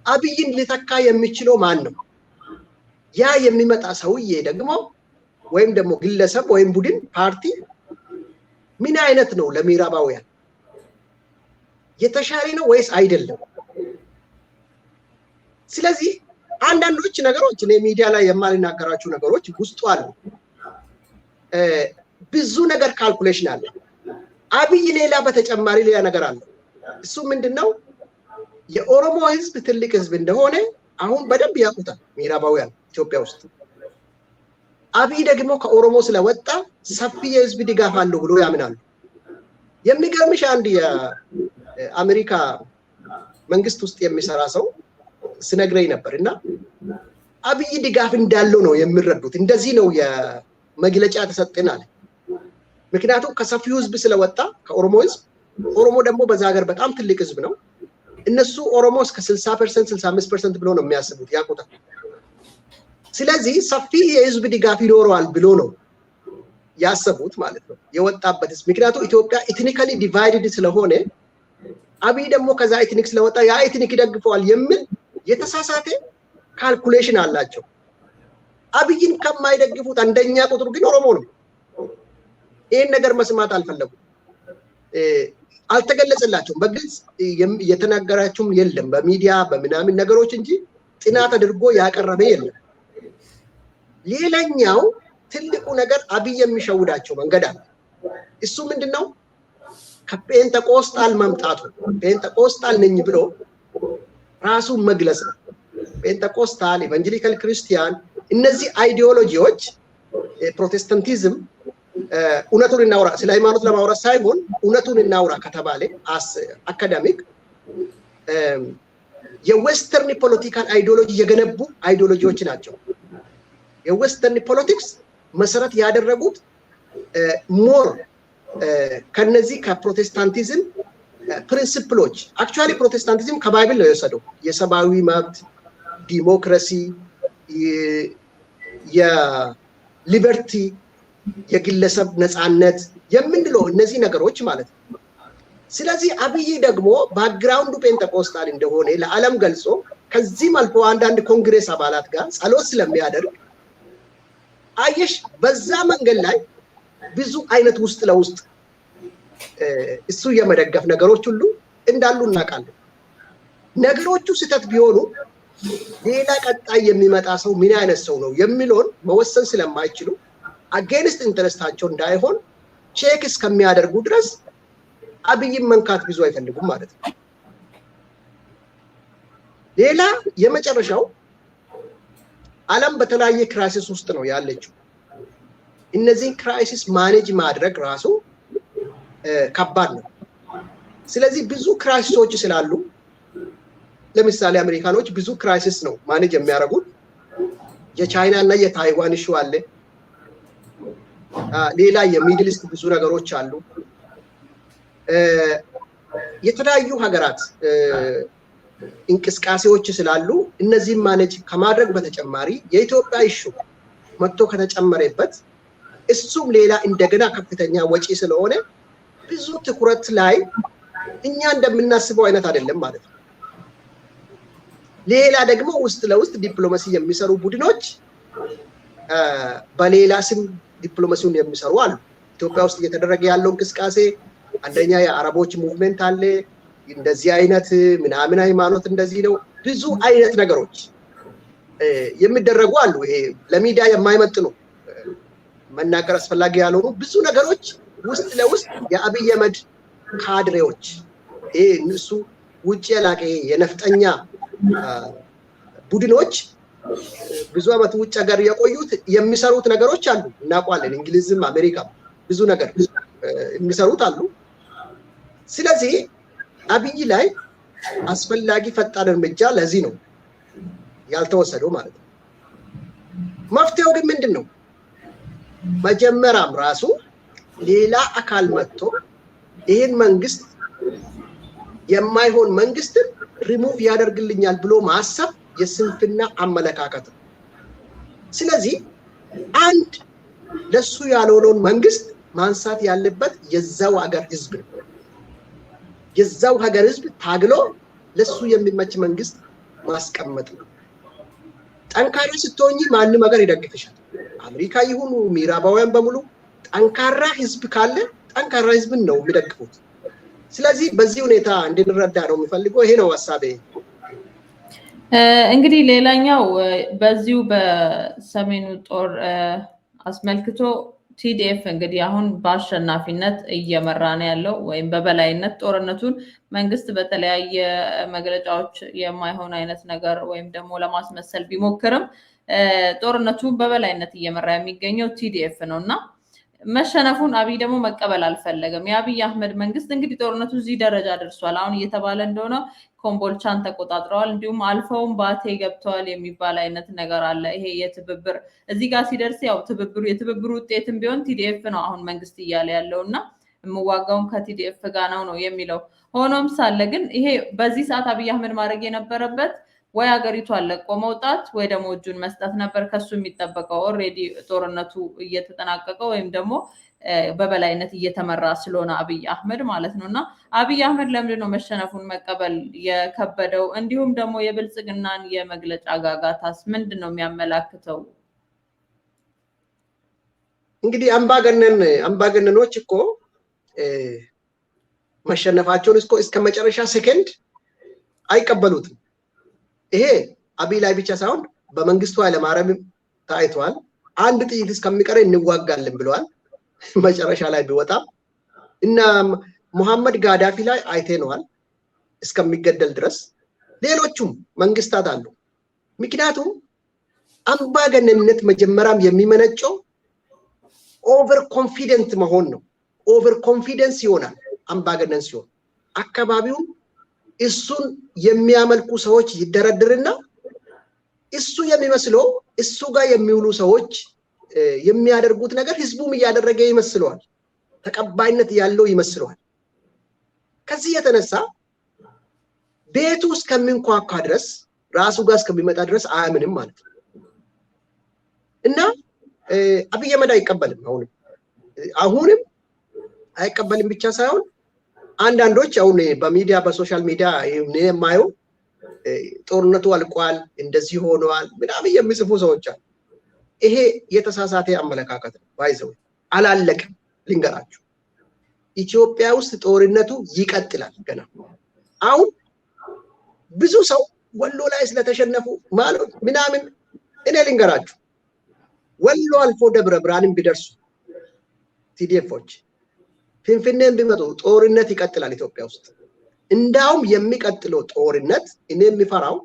አብይን ሊተካ የሚችለው ማን ነው? ያ የሚመጣ ሰውዬ ደግሞ ወይም ደግሞ ግለሰብ ወይም ቡድን ፓርቲ ምን አይነት ነው? ለምዕራባውያን የተሻለ ነው ወይስ አይደለም? ስለዚህ አንዳንዶች ነገሮች ሚዲያ ላይ የማልናገራቸው ነገሮች ውስጡ አሉ ብዙ ነገር ካልኩሌሽን አለ አብይ ሌላ በተጨማሪ ሌላ ነገር አለ እሱ ምንድነው የኦሮሞ ህዝብ ትልቅ ህዝብ እንደሆነ አሁን በደንብ ያውቁታል ምዕራባውያን ኢትዮጵያ ውስጥ አብይ ደግሞ ከኦሮሞ ስለወጣ ሰፊ የህዝብ ድጋፍ አለው ብሎ ያምናሉ የሚገርምሽ አንድ የአሜሪካ መንግስት ውስጥ የሚሰራ ሰው ስነግረኝ ነበርና አብይ ድጋፍ እንዳለው ነው የሚረዱት እንደዚህ ነው የመግለጫ ተሰጥተናል ምክንያቱም ከሰፊው ህዝብ ስለወጣ ከኦሮሞ ህዝብ ኦሮሞ ደግሞ በዛ ሀገር በጣም ትልቅ ህዝብ ነው እነሱ ኦሮሞ እስከ 60% 65% ብሎ ነው የሚያስቡት ያቆጣል ስለዚህ ሰፊ የህዝብ ድጋፍ ይኖረዋል ብሎ ነው ያሰቡት ማለት ነው የወጣበት ምክንያቱም ኢትዮጵያ ኢትኒካሊ ዲቫይድድ ስለሆነ አብይ ደግሞ ከዛ ኢትኒክ ስለወጣ ያ ኢትኒክ ይደግፈዋል የሚል የተሳሳተ ካልኩሌሽን አላቸው አብይን ከማይደግፉት አንደኛ ቁጥሩ ግን ኦሮሞ ነው ይሄን ነገር መስማት አልፈለጉም አልተገለጸላቸውም በግልጽ የተናገራቸውም የለም በሚዲያ በመናምን ነገሮች እንጂ ጥናት አድርጎ ያቀረበ የለም ሌላኛው ትልቁ ነገር አብይ የሚሸውዳቸው መንገድ አለ እሱ ምንድነው ከፔንተኮስታል መምጣቱ ፔንተኮስታል ነኝ ብሎ ራሱ መግለጽ ነው ፔንተኮስታል ኢቫንጀሊካል ክርስቲያን እነዚህ አይዲዮሎጂዎች ፕሮቴስታንቲዝም እውነቱን እናውራ ስለ ሃይማኖት ለማውራት ሳይሆን እውነቱን እናውራ ከተባለ አካዳሚክ የዌስተርን ፖለቲካል አይዲዮሎጂ የገነቡ አይዲዮሎጂዎች ናቸው የዌስተርን ፖለቲክስ መሰረት ያደረጉት ሞር ከነዚህ ከፕሮቴስታንቲዝም ፕሪንሲፕሎች አክቹአሊ ፕሮቴስታንቲዝም ከባይብል ነው የወሰደው የሰባዊ መብት ዲሞክራሲ የሊበርቲ የግለሰብ ነፃነት የምንለው እነዚህ ነገሮች ማለት ነው ስለዚህ አብይ ደግሞ ባክግራውንዱ ፔንተኮስታል እንደሆነ ለዓለም ገልጾ ከዚህ አልፎ አንዳንድ ኮንግሬስ አባላት ጋር ጸሎት ስለሚያደርግ አየሽ በዛ መንገድ ላይ ብዙ አይነት ውስጥ ለውስጥ እሱ የመደገፍ ነገሮች ሁሉ እንዳሉ እናውቃለን ነገሮቹ ስህተት ቢሆኑ ሌላ ቀጣይ የሚመጣ ሰው ምን አይነት ሰው ነው የሚለውን መወሰን ስለማይችሉ አጌንስት ኢንተረስታቸው እንዳይሆን ቼክ እስከሚያደርጉ ድረስ አብይን መንካት ብዙ አይፈልጉም ማለት ነው ሌላ የመጨረሻው ዓለም በተለያየ ክራይሲስ ውስጥ ነው ያለችው እነዚህ ክራይሲስ ማኔጅ ማድረግ ራሱ ከባድ ነው ስለዚህ ብዙ ክራይሲሶች ስላሉ ለምሳሌ አሜሪካኖች ብዙ ክራይሲስ ነው ማኔጅ የሚያደርጉት የቻይና እና የታይዋን ኢሹ አለ ሌላ የሚድል ኢስት ብዙ ነገሮች አሉ የተለያዩ ሀገራት እንቅስቃሴዎች ስላሉ እነዚህን ማኔጅ ከማድረግ በተጨማሪ የኢትዮጵያ ኢሹ መጥቶ ከተጨመረበት እሱም ሌላ እንደገና ከፍተኛ ወጪ ስለሆነ ብዙ ትኩረት ላይ እኛ እንደምናስበው አይነት አይደለም ማለት ነው ሌላ ደግሞ ውስጥ ለውስጥ ዲፕሎማሲ የሚሰሩ ቡድኖች በሌላ ስም ዲፕሎማሲውን የሚሰሩ አሉ ኢትዮጵያ ውስጥ እየተደረገ ያለው እንቅስቃሴ አንደኛ የአረቦች ሙቭመንት አለ እንደዚህ አይነት ምናምን ሃይማኖት እንደዚህ ነው ብዙ አይነት ነገሮች የሚደረጉ አሉ ይሄ ለሚዲያ የማይመጥኑ መናገር አስፈላጊ ያልሆኑ ብዙ ነገሮች ውስጥ ለውስጥ የአብይ አህመድ ካድሬዎች ይሄ እነሱ ውጪ ያላቀ የነፍጠኛ ቡድኖች ብዙ አመት ውጭ ሀገር የቆዩት የሚሰሩት ነገሮች አሉ እናቋለን እንግሊዝም አሜሪካ ብዙ ነገር የሚሰሩት አሉ ስለዚህ አብይ ላይ አስፈላጊ ፈጣን እርምጃ ለዚህ ነው ያልተወሰደው ማለት ነው መፍትሄው ግን ምንድነው መጀመሪያም ራሱ ሌላ አካል መጥቶ ይሄን መንግስት የማይሆን መንግስትን ሪሙቭ ያደርግልኛል ብሎ ማሰብ የስንፍና አመለካከት ነው ስለዚህ አንድ ለሱ ያልሆነውን መንግስት ማንሳት ያለበት የዛው ሀገር ህዝብ ነው የዛው ሀገር ህዝብ ታግሎ ለሱ የሚመች መንግስት ማስቀመጥ ነው ጠንካራ ስትሆኚ ማንም ሀገር ይደግፍሻል አሜሪካ ይሁኑ ምዕራባውያን በሙሉ ጠንካራ ህዝብ ካለ ጠንካራ ህዝብን ነው የሚደግፉት ስለዚህ በዚህ ሁኔታ እንድንረዳ ነው የሚፈልገው ይሄ ነው ሐሳቤ እንግዲህ ሌላኛው በዚሁ በሰሜኑ ጦር አስመልክቶ ቲዲኤፍ እንግዲህ አሁን በአሸናፊነት እየመራ ነው ያለው ወይም በበላይነት ጦርነቱን መንግስት በተለያየ መግለጫዎች የማይሆን አይነት ነገር ወይም ደግሞ ለማስመሰል ቢሞክርም ጦርነቱን በበላይነት እየመራ የሚገኘው ቲዲኤፍ ነውና መሸነፉን አብይ ደግሞ መቀበል አልፈለገም። የአብይ አህመድ መንግስት እንግዲህ ጦርነቱ እዚህ ደረጃ ደርሷል። አሁን እየተባለ እንደሆነ ኮምቦልቻን ተቆጣጥረዋል፣ እንዲሁም አልፈውም ባቴ ገብተዋል የሚባል አይነት ነገር አለ። ይሄ የትብብር እዚህ ጋር ሲደርስ ያው የትብብሩ ውጤትም ቢሆን ቲዲኤፍ ነው አሁን መንግስት እያለ ያለውና የምዋጋውም ከቲዲኤፍ ጋር ነው የሚለው። ሆኖም ሳለ ግን ይሄ በዚህ ሰዓት አብይ አህመድ ማድረግ የነበረበት ወይ ሀገሪቷን ለቆ መውጣት ወይ ደግሞ እጁን መስጠት ነበር ከሱ የሚጠበቀው። ኦልሬዲ ጦርነቱ እየተጠናቀቀ ወይም ደግሞ በበላይነት እየተመራ ስለሆነ አብይ አህመድ ማለት ነውና አብይ አህመድ ለምንድን ነው መሸነፉን መቀበል የከበደው? እንዲሁም ደግሞ የብልጽግናን የመግለጫ ጋጋታስ ምንድን ነው የሚያመላክተው? እንግዲህ አምባገነኖች እኮ መሸነፋቸውን እስከ መጨረሻ ሰከንድ አይቀበሉትም። ይሄ አብይ ላይ ብቻ ሳይሆን በመንግስቱ ኃይለማርያም ታይቷል። አንድ ጥይት እስከሚቀር እንዋጋለን ብለዋል። መጨረሻ ላይ ቢወጣም እና ሙሐመድ ጋዳፊ ላይ አይተነዋል እስከሚገደል ድረስ። ሌሎቹም መንግስታት አሉ። ምክንያቱም አምባገነንነት መጀመሪያም የሚመነጨው ኦቨር ኮንፊደንት መሆን ነው። ኦቨር ኮንፊደንስ ይሆናል አምባገነን ሲሆን። አካባቢውን እሱን የሚያመልኩ ሰዎች ይደረድርና እሱ የሚመስለው እሱ ጋር የሚውሉ ሰዎች የሚያደርጉት ነገር ህዝቡም እያደረገ ይመስለዋል፣ ተቀባይነት ያለው ይመስለዋል። ከዚህ የተነሳ ቤቱ እስከሚንኳኳ ድረስ ራሱ ጋር እስከሚመጣ ድረስ አያምንም ማለት ነው። እና አብይ አህመድ አይቀበልም። አሁንም አይቀበልም ብቻ ሳይሆን አንዳንዶች አሁን በሚዲያ በሶሻል ሚዲያ የማየው ጦርነቱ አልቋል እንደዚህ ሆኗል ምናምን የሚጽፉ ሰዎች አሉ። ይሄ የተሳሳተ አመለካከት ነው። ባይዘው አላለቀም። ልንገራችሁ፣ ኢትዮጵያ ውስጥ ጦርነቱ ይቀጥላል ገና። አሁን ብዙ ሰው ወሎ ላይ ስለተሸነፉ ማለት ምናምን እኔ ልንገራችሁ፣ ወሎ አልፎ ደብረ ብርሃንም ቢደርሱ ቲዲኤፎች ፍንፍኔም ቢመጡ ጦርነት ይቀጥላል ኢትዮጵያ ውስጥ። እንዳውም የሚቀጥለው ጦርነት እኔ የሚፈራው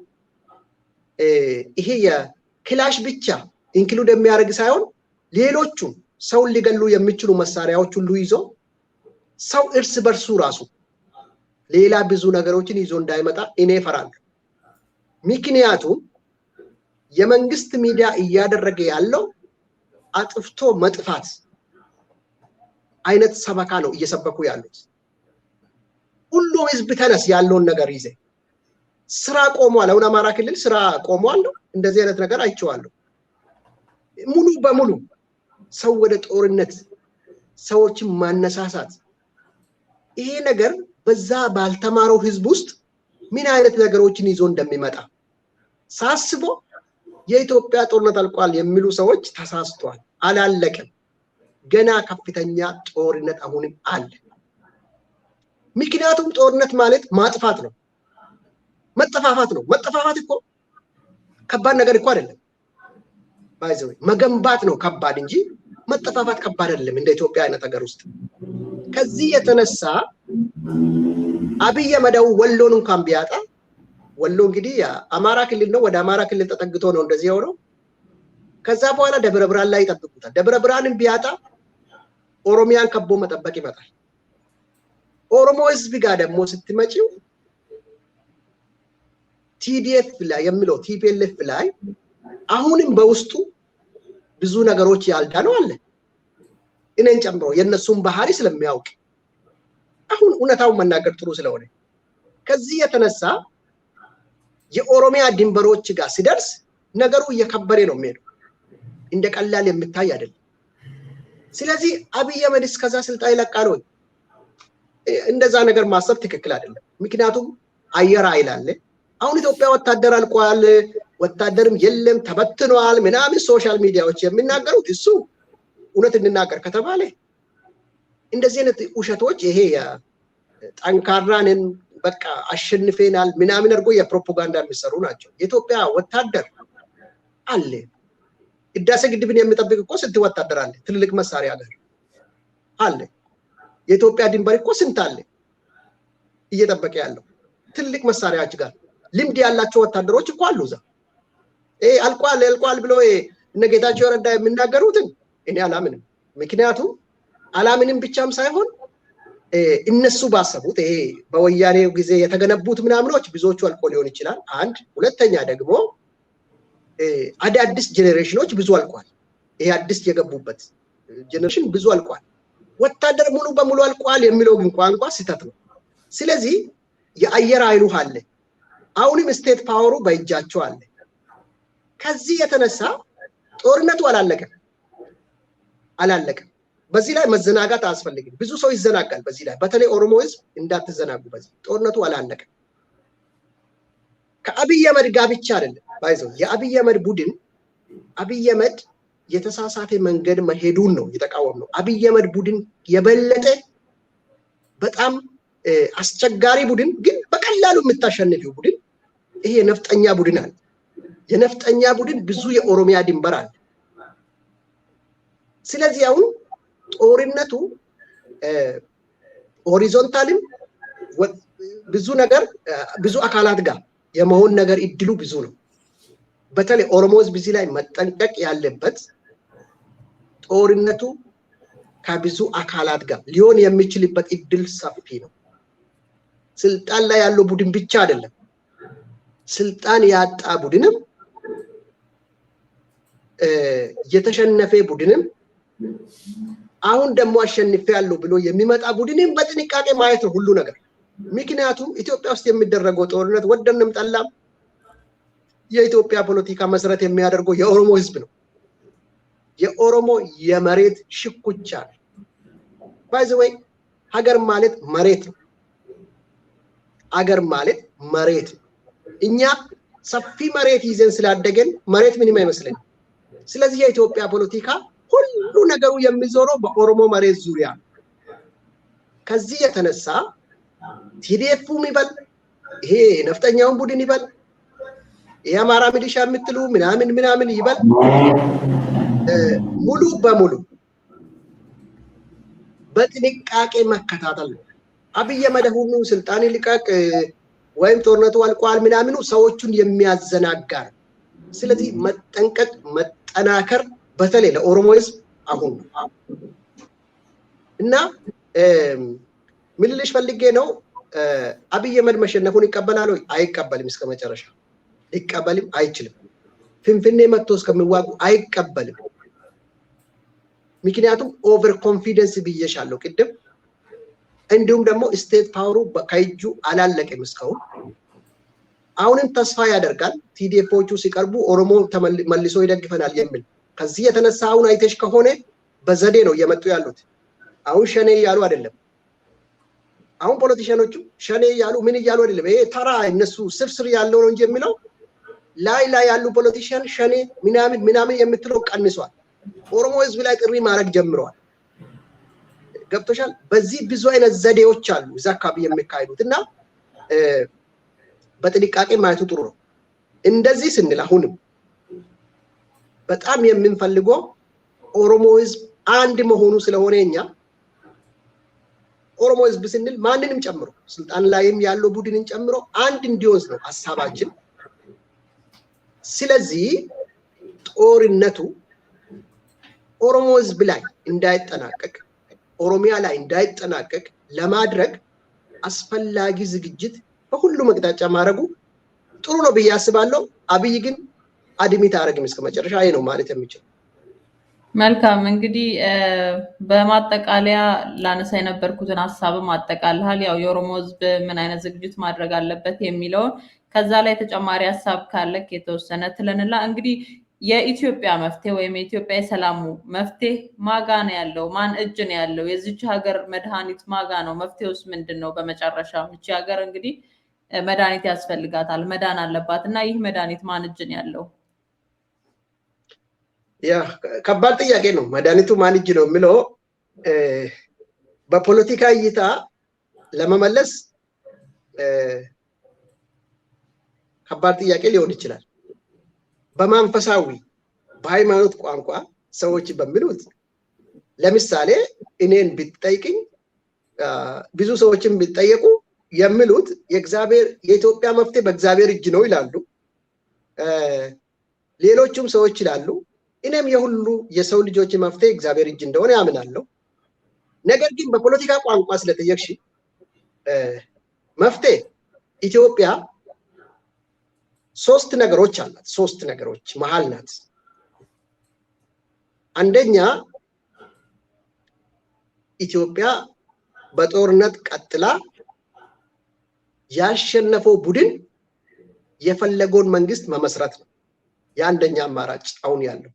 ይሄ የክላሽ ብቻ ኢንክሉድ የሚያደርግ ሳይሆን ሌሎቹም ሰው ሊገሉ የሚችሉ መሳሪያዎች ሁሉ ይዞ ሰው እርስ በርሱ ራሱ ሌላ ብዙ ነገሮችን ይዞ እንዳይመጣ እኔ እፈራለሁ። ምክንያቱም የመንግስት ሚዲያ እያደረገ ያለው አጥፍቶ መጥፋት አይነት ሰበካ ነው እየሰበኩ ያሉት። ሁሉም ህዝብ ተነስ ያለውን ነገር ይዘ ስራ ቆሟል። አሁን አማራ ክልል ስራ ቆሟል ነው እንደዚህ አይነት ነገር አይቼዋለሁ። ሙሉ በሙሉ ሰው ወደ ጦርነት ሰዎችን ማነሳሳት፣ ይሄ ነገር በዛ ባልተማረው ህዝብ ውስጥ ምን አይነት ነገሮችን ይዞ እንደሚመጣ ሳስቦ የኢትዮጵያ ጦርነት አልቋል የሚሉ ሰዎች ተሳስተዋል። አላለቀም። ገና ከፍተኛ ጦርነት አሁንም አለ። ምክንያቱም ጦርነት ማለት ማጥፋት ነው፣ መጠፋፋት ነው። መጠፋፋት እኮ ከባድ ነገር እኮ አይደለም። ባይዘው መገንባት ነው ከባድ እንጂ መጠፋፋት ከባድ አይደለም እንደ ኢትዮጵያ አይነት ሀገር ውስጥ። ከዚህ የተነሳ አብይ አህመድ ወሎን እንኳን ቢያጣ፣ ወሎ እንግዲህ አማራ ክልል ነው፣ ወደ አማራ ክልል ተጠግቶ ነው እንደዚህ የሆነው። ከዛ በኋላ ደብረ ብርሃን ላይ ይጠብቁታል። ደብረ ብርሃንን ቢያጣ ኦሮሚያን ከቦ መጠበቅ ይመጣል። ኦሮሞ ህዝብ ጋር ደግሞ ስትመጪው ቲዲኤፍ ላይ የሚለው ቲፒኤልኤፍ ላይ አሁንም በውስጡ ብዙ ነገሮች ያልዳነው አለ፣ እኔን ጨምሮ የነሱን ባህሪ ስለሚያውቅ አሁን እውነታውን መናገር ጥሩ ስለሆነ ከዚህ የተነሳ የኦሮሚያ ድንበሮች ጋር ሲደርስ ነገሩ እየከበረ ነው የሚሄደው፣ እንደ ቀላል የሚታይ አይደለም። ስለዚህ አብይ አህመድ እስከዛ ስልጣን ይለቃል ወይ? እንደዛ ነገር ማሰብ ትክክል አይደለም። ምክንያቱም አየር ኃይል አለ። አሁን ኢትዮጵያ ወታደር አልቋል፣ ወታደርም የለም ተበትኗል ምናምን ሶሻል ሚዲያዎች የሚናገሩት እሱ እውነት እንናገር ከተባለ እንደዚህ አይነት ውሸቶች ይሄ ጠንካራንን በቃ አሸንፈናል ምናምን አድርጎ የፕሮፓጋንዳ የሚሰሩ ናቸው። የኢትዮጵያ ወታደር አለ ህዳሴ ግድብን የሚጠብቅ እኮ ስንት ወታደር አለ? ትልልቅ መሳሪያ አለ። የኢትዮጵያ ድንበር እኮ ስንት አለ እየጠበቀ ያለው ትልቅ መሳሪያዎች ጋር ልምድ ያላቸው ወታደሮች እኮ አሉ እዛ። አልቋል ብሎ እነ ጌታቸው ረዳ የሚናገሩትን እኔ አላምንም። ምክንያቱም አላምንም ብቻም ሳይሆን እነሱ ባሰቡት በወያኔው ጊዜ የተገነቡት ምናምኖች ብዙዎቹ አልቆ ሊሆን ይችላል። አንድ ሁለተኛ ደግሞ አዳዲስ ጄኔሬሽኖች ብዙ አልቋል። አዲስ የገቡበት ጄኔሬሽን ብዙ አልቋል። ወታደር ሙሉ በሙሉ አልቋል የሚለው ግን ቋንቋ ስህተት ነው። ስለዚህ የአየር ኃይሉ አለ፣ አሁንም ስቴት ፓወሩ በእጃቸው አለ። ከዚህ የተነሳ ጦርነቱ አላለቀም። በዚህ ላይ መዘናጋት አያስፈልግም። ብዙ ሰው ይዘናጋል በዚህ ላይ። በተለይ ኦሮሞ ህዝብ እንዳትዘናጉ። በዚህ ጦርነቱ አላለቀም። ከአብይ አህመድ ጋር ብቻ አይደለም ባይዘው የአብይ አህመድ ቡድን አብይ አህመድ የተሳሳተ መንገድ መሄዱን ነው የተቃወመው። አብይ አህመድ ቡድን የበለጠ በጣም አስቸጋሪ ቡድን ግን በቀላሉ የምታሸንፊው ቡድን ይሄ የነፍጠኛ ቡድን አለ። የነፍጠኛ ቡድን ብዙ የኦሮሚያ ድንበር አለ። ስለዚህ አሁን ጦርነቱ ሆሪዞንታልም ብዙ ነገር ብዙ አካላት ጋር የመሆን ነገር እድሉ ብዙ ነው። በተለይ ኦሮሞ ህዝብ እዚህ ላይ መጠንቀቅ ያለበት ጦርነቱ ከብዙ አካላት ጋር ሊሆን የሚችልበት እድል ሰፊ ነው። ስልጣን ላይ ያለው ቡድን ብቻ አይደለም፣ ስልጣን ያጣ ቡድንም የተሸነፈ ቡድንም አሁን ደግሞ አሸንፌያለሁ ብሎ የሚመጣ ቡድንም በጥንቃቄ ማየት ነው ሁሉ ነገር። ምክንያቱም ኢትዮጵያ ውስጥ የሚደረገው ጦርነት ወደንም ጠላም የኢትዮጵያ ፖለቲካ መሰረት የሚያደርገው የኦሮሞ ህዝብ ነው። የኦሮሞ የመሬት ሽኩቻ ነው። ባይ ዘ ወይ ሀገር ማለት መሬት ነው። ሀገር ማለት መሬት ነው። እኛ ሰፊ መሬት ይዘን ስላደገን መሬት ምንም አይመስልም። ስለዚህ የኢትዮጵያ ፖለቲካ ሁሉ ነገሩ የሚዞረው በኦሮሞ መሬት ዙሪያ ነው። ከዚህ የተነሳ ቲዲኤፍም ይበል ይሄ ነፍጠኛውን ቡድን ይበል የአማራ ሚሊሻ የምትሉ ምናምን ይበል ሙሉ በሙሉ በጥንቃቄ መከታተል ነው። አብይ አህመድ ሁሉ ስልጣን ይልቀቅ ወይም ጦርነቱ አልቋል ምናምኑ ሰዎቹን የሚያዘናጋ ነው። ስለዚህ መጠንቀቅ መጠናከር በተለይ ለኦሮሞ ህዝብ አሁን እና ምን ልልሽ ፈልጌ ነው አብይ አህመድ መሸነፉን ይቀበላል ወይ? አይቀበልም። እስከ መጨረሻ ይቀበልም አይችልም። ፍንፍኔ መጥቶ እስከሚዋጉ አይቀበልም። ምክንያቱም ኦቨር ኮንፊደንስ ብዬሻለሁ ቅድም። እንዲሁም ደግሞ ስቴት ፓወሩ ከእጁ አላለቀም እስካሁን። አሁንም ተስፋ ያደርጋል ቲዲኤፎቹ ሲቀርቡ ኦሮሞ መልሶ ይደግፈናል የሚል። ከዚህ የተነሳ አሁን አይተሽ ከሆነ በዘዴ ነው እየመጡ ያሉት። አሁን ሸኔ እያሉ አይደለም። አሁን ፖለቲሽያኖቹ ሸኔ እያሉ ምን እያሉ አይደለም። ይሄ ተራ እነሱ ስርስር ያለው ነው እንጂ የሚለው ላይ ያሉ ፖለቲሽያን ሸኔ ምናምን የምትለው ቀንሷል። ኦሮሞ ህዝብ ላይ ጥሪ ማድረግ ጀምረዋል። ገብቶሻል? በዚህ ብዙ አይነት ዘዴዎች አሉ እዛ አካባቢ የሚካሄዱት እና በጥንቃቄ ማየቱ ጥሩ ነው። እንደዚህ ስንል አሁንም በጣም የምንፈልገው ኦሮሞ ህዝብ አንድ መሆኑ ስለሆነ እኛ ኦሮሞ ህዝብ ስንል ማንንም ጨምሮ ስልጣን ላይም ያለው ቡድንን ጨምሮ አንድ እንዲሆን ነው ሐሳባችን። ስለዚህ ጦርነቱ ኦሮሞ ህዝብ ላይ እንዳይጠናቀቅ ኦሮሚያ ላይ እንዳይጠናቀቅ ለማድረግ አስፈላጊ ዝግጅት በሁሉም አቅጣጫ ማድረጉ ጥሩ ነው ብዬ አስባለሁ። አብይ ግን አድሚት አረግም እስከ መጨረሻ ነው ማለት የሚችል። መልካም እንግዲህ በማጠቃለያ ላነሳ የነበርኩትን ሐሳብም አጠቃልሃል። ያው የኦሮሞ ህዝብ ምን አይነት ዝግጅት ማድረግ አለበት የሚለው ከዛ ላይ ተጨማሪ ሐሳብ ካለ የተወሰነ ትለንላ። እንግዲህ የኢትዮጵያ መፍትሄ ወይም የኢትዮጵያ የሰላሙ መፍትሄ ማጋ ነው ያለው? ማን እጅ ነው ያለው? የዚች ሀገር መድኃኒት ማጋ ነው? መፍትሄውስ ምንድነው? በመጨረሻ እቺ ሀገር እንግዲህ መድኃኒት ያስፈልጋታል፣ መዳን አለባት እና ይህ መድኃኒት ማን እጅ ነው ያለው? ያ ከባድ ጥያቄ ነው። መድኃኒቱ ማን እጅ ነው የሚለው በፖለቲካ እይታ ለመመለስ ከባድ ጥያቄ ሊሆን ይችላል በመንፈሳዊ በሃይማኖት ቋንቋ ሰዎች በሚሉት ለምሳሌ እኔን ቢጠይቅኝ ብዙ ሰዎችን ቢጠየቁ የሚሉት የእግዚአብሔር የኢትዮጵያ መፍትሄ በእግዚአብሔር እጅ ነው ይላሉ ሌሎችም ሰዎች ይላሉ እኔም የሁሉ የሰው ልጆች መፍትሄ እግዚአብሔር እጅ እንደሆነ ያምናለሁ ነገር ግን በፖለቲካ ቋንቋ ስለተየክሽ መፍትሄ ኢትዮጵያ ሶስት ነገሮች አላት ሶስት ነገሮች መሃል ናት አንደኛ ኢትዮጵያ በጦርነት ቀጥላ ያሸነፈው ቡድን የፈለገውን መንግስት መመስረት ነው ያንደኛ አማራጭ አሁን ያለው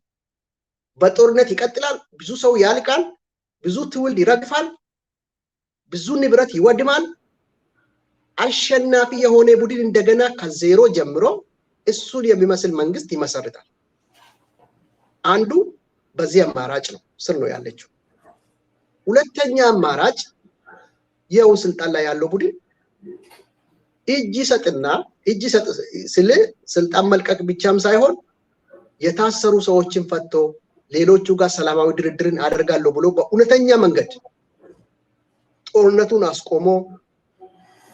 በጦርነት ይቀጥላል ብዙ ሰው ያልቃል ብዙ ትውልድ ይረግፋል ብዙ ንብረት ይወድማል አሸናፊ የሆነ ቡድን እንደገና ከዜሮ ጀምሮ እሱን የሚመስል መንግስት ይመሰርታል አንዱ በዚህ አማራጭ ነው ስር ነው ያለችው ሁለተኛ አማራጭ የው ስልጣን ላይ ያለው ቡድን እጅ ሰጥ ስለ ስልጣን መልቀቅ ብቻም ሳይሆን የታሰሩ ሰዎችን ፈቶ ሌሎቹ ጋር ሰላማዊ ድርድርን አደርጋለሁ ብሎ በእውነተኛ መንገድ ጦርነቱን አስቆሞ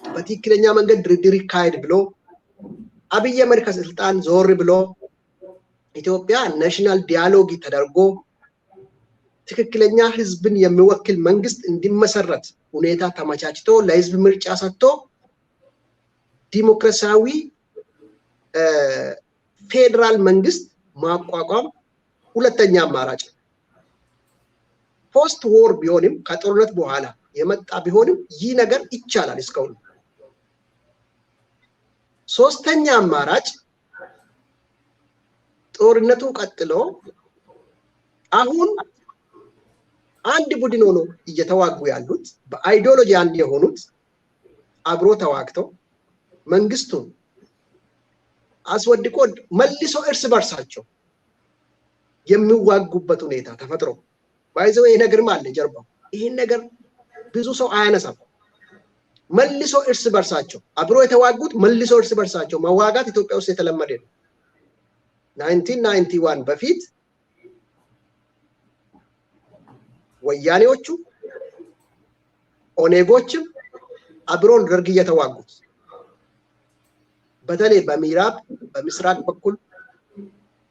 በትክክለኛ መንገድ ድርድር ይካሄድ ብሎ አብይ አህመድ ከስልጣን ዞር ብሎ ኢትዮጵያ ናሽናል ዲያሎግ ተደርጎ ትክክለኛ ህዝብን የሚወክል መንግስት እንዲመሰረት ሁኔታ ተመቻችቶ ለህዝብ ምርጫ ሰጥቶ ዲሞክራሲያዊ ፌደራል መንግስት ማቋቋም ሁለተኛ አማራጭ ፖስት ዎር ቢሆንም ከጦርነት በኋላ የመጣ ቢሆንም ይህ ነገር ይቻላል እስካሁን ሶስተኛ አማራጭ ጦርነቱ ቀጥሎ አሁን አንድ ቡድን ሆኖ እየተዋጉ ያሉት በአይዲዮሎጂ አንድ የሆኑት አብሮ ተዋግተው መንግስቱን አስወድቆ መልሶ እርስ በርሳቸው የሚዋጉበት ሁኔታ ተፈጥሮ ባይዘው ይሄ ነገርም አለ ጀርባው ይሄን ነገር ብዙ ሰው አያነሳም መልሶ እርስ በርሳቸው አብሮ የተዋጉት መልሶ እርስ በርሳቸው መዋጋት ኢትዮጵያ ውስጥ የተለመደ ነው 1991 በፊት ወያኔዎቹ ኦኔጎችም አብሮን ደርግ እየተዋጉት በተለይ በምዕራብ በምስራቅ በኩል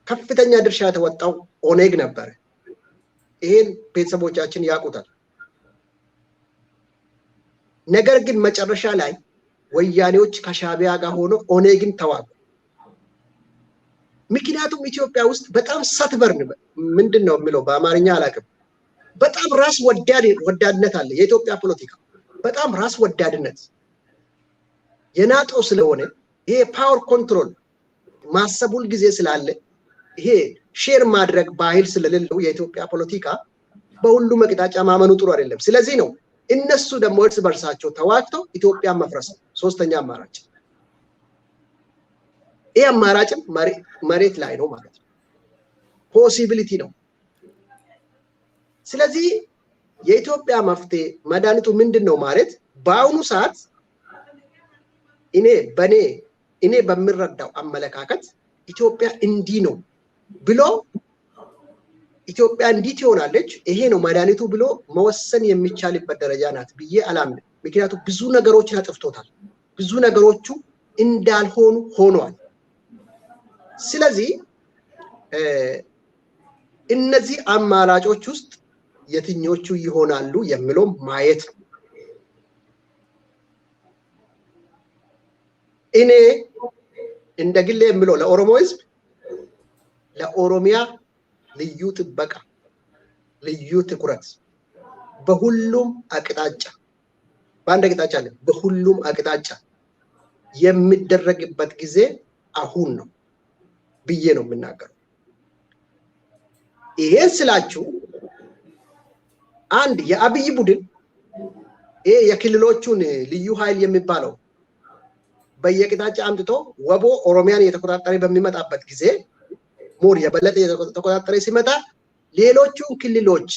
ከፍተኛ ድርሻ የተወጣው ኦኔግ ነበር ይሄን ቤተሰቦቻችን ያውቁታል ነገር ግን መጨረሻ ላይ ወያኔዎች ከሻቢያ ጋር ሆኖ ኦኔግን ተዋጉ ምክንያቱም ኢትዮጵያ ውስጥ በጣም ሰትበርን ምንድነው የሚለው በአማርኛ አላውቅም በጣም ራስ ወዳድነት አለ የኢትዮጵያ ፖለቲካ በጣም ራስ ወዳድነት የናጠው ስለሆነ ይሄ ፓወር ኮንትሮል ማሰቡል ጊዜ ስላለ ይሄ ሼር ማድረግ ባህል ስለሌለው የኢትዮጵያ ፖለቲካ በሁሉ መቅጣጫ ማመኑ ጥሩ አይደለም ስለዚህ ነው እነሱ ደግሞ እርስ በርሳቸው ተዋግተው ኢትዮጵያ መፍረስ ሶስተኛ አማራጭ ይሄ አማራጭም መሬት ላይ ነው ማለት ነው ፖሲቢሊቲ ነው ስለዚህ የኢትዮጵያ መፍትሄ መድኃኒቱ ምንድነው ማለት በአሁኑ ሰዓት እኔ በሚረዳው አመለካከት ኢትዮጵያ እንዲህ ነው ብሎ ኢትዮጵያ እንዲህ ትሆናለች ይሄ ነው መድኃኒቱ ብሎ መወሰን የሚቻልበት ደረጃ ናት ብዬ አላምንም ምክንያቱም ብዙ ነገሮችን አጥፍቶታል ብዙ ነገሮቹ እንዳልሆኑ ሆኗል ስለዚህ እነዚህ አማራጮች ውስጥ የትኞቹ ይሆናሉ የሚለው ማየት ነው እኔ እንደግሌ የምለው ለኦሮሞ ህዝብ ለኦሮሚያ ልዩ ጥበቃ ልዩ ትኩረት በሁሉም አቅጣጫ በአንድ አቅጣጫ አለ በሁሉም አቅጣጫ የሚደረግበት ጊዜ አሁን ነው ብዬ ነው የምናገረው ይሄን ስላችሁ አንድ የአብይ ቡድን ይሄ የክልሎቹን ልዩ ኃይል የሚባለው በየቅጣጫ አምጥቶ ወቦ ኦሮሚያን የተቆጣጠረ በሚመጣበት ጊዜ ሞር የበለጠ የተቆጣጠረ ሲመጣ ሌሎቹን ክልሎች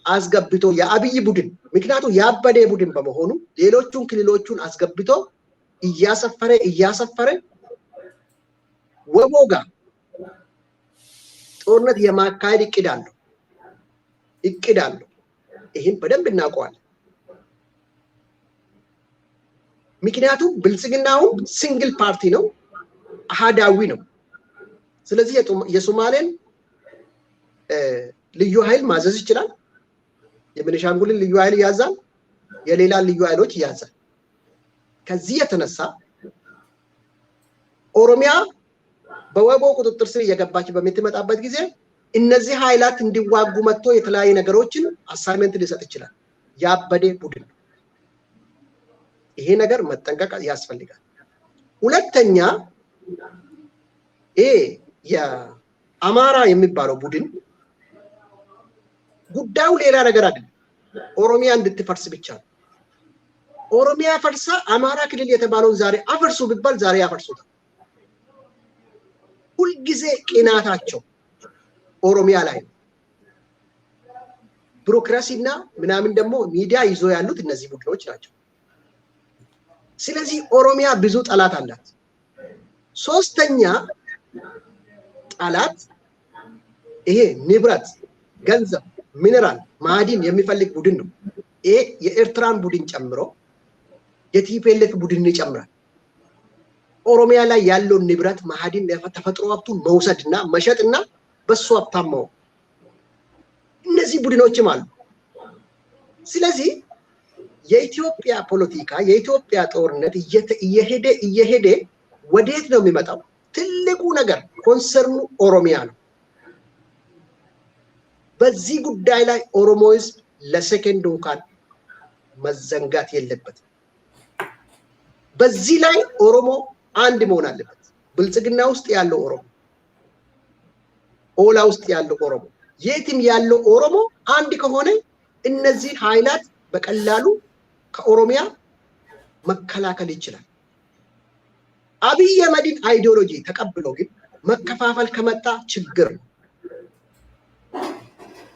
አስገብቶ የአብይ ቡድን ምክንያቱም ያበደ ቡድን በመሆኑ ሌሎቹን ክልሎቹን አስገብቶ እያሰፈረ ወቦጋ ጦርነት የማካሄድ እቅዳለሁ ይሄን በደንብ እናውቀዋለን ምክንያቱም ብልጽግናው ሲንግል ፓርቲ ነው አሃዳዊ ነው ስለዚህ የሶማሌን ልዩ ኃይል ማዘዝ ይችላል የቤኒሻንጉልን ልዩ ኃይል ያዛል የሌላ ልዩ ኃይሎች ያዛል ከዚህ የተነሳ ኦሮሚያ በወቦ ቁጥጥር ስር እየገባች በምትመጣበት ጊዜ እነዚህ ኃይላት እንዲዋጉ መጥቶ የተለያየ ነገሮችን አሳይመንት ሊሰጥ ይችላል ያበደ ቡድን ይሄ ነገር መጠንቀቅ ያስፈልጋል ሁለተኛ የአማራ የሚባለው ቡድን ጉዳዩ ሌላ ነገር አይደለም ኦሮሚያ እንድትፈርስ ብቻ ነው ኦሮሚያ ፈርሳ አማራ ክልል የተባለው ዛሬ አፈርሱ ቢባል ዛሬ ያፈርሱታል ሁሉ ጊዜ ቅናታቸው ኦሮሚያ ላይ ቢሮክራሲና ምናምን ደግሞ ሚዲያ ይዞ ያሉት እነዚህ ቡድኖች ናቸው ስለዚህ ኦሮሚያ ብዙ ጠላት አላት ሶስተኛ ጠላት ይሄ ንብረት ገንዘብ ሚነራል ማዕድን የሚፈልግ ቡድን ነው ይሄ የኤርትራን ቡድን ጨምሮ የቲፒኤልኤፍ ቡድን ይጨምራል ኦሮሚያ ላይ ያለው ንብረት ማዕድን ተፈጥሮ ሀብቱን መውሰድና መሸጥና በሱ ሀብታማው እነዚህ ቡድኖችም አሉ ስለዚህ የኢትዮጵያ ፖለቲካ የኢትዮጵያ ጦርነት እየሄደ ወዴት ነው የሚመጣው ትልቁ ነገር ኮንሰርኑ ኦሮሚያ ነው በዚህ ጉዳይ ላይ ኦሮሞስ ለሰከንድ እንኳን መዘንጋት የለበትም በዚህ ላይ ኦሮሞ አንድ መሆን አለበት ብልጽግና ውስጥ ያለው ኦሮሞ ኦላ ውስጥ ያለው ኦሮሞ የትም ያለው ኦሮሞ አንድ ከሆነ እነዚህ ኃይላት በቀላሉ ከኦሮሚያ መከላከል ይችላል አብይ አህመድን አይዲዮሎጂ ተቀብሎ ግን መከፋፈል ከመጣ ችግር ነው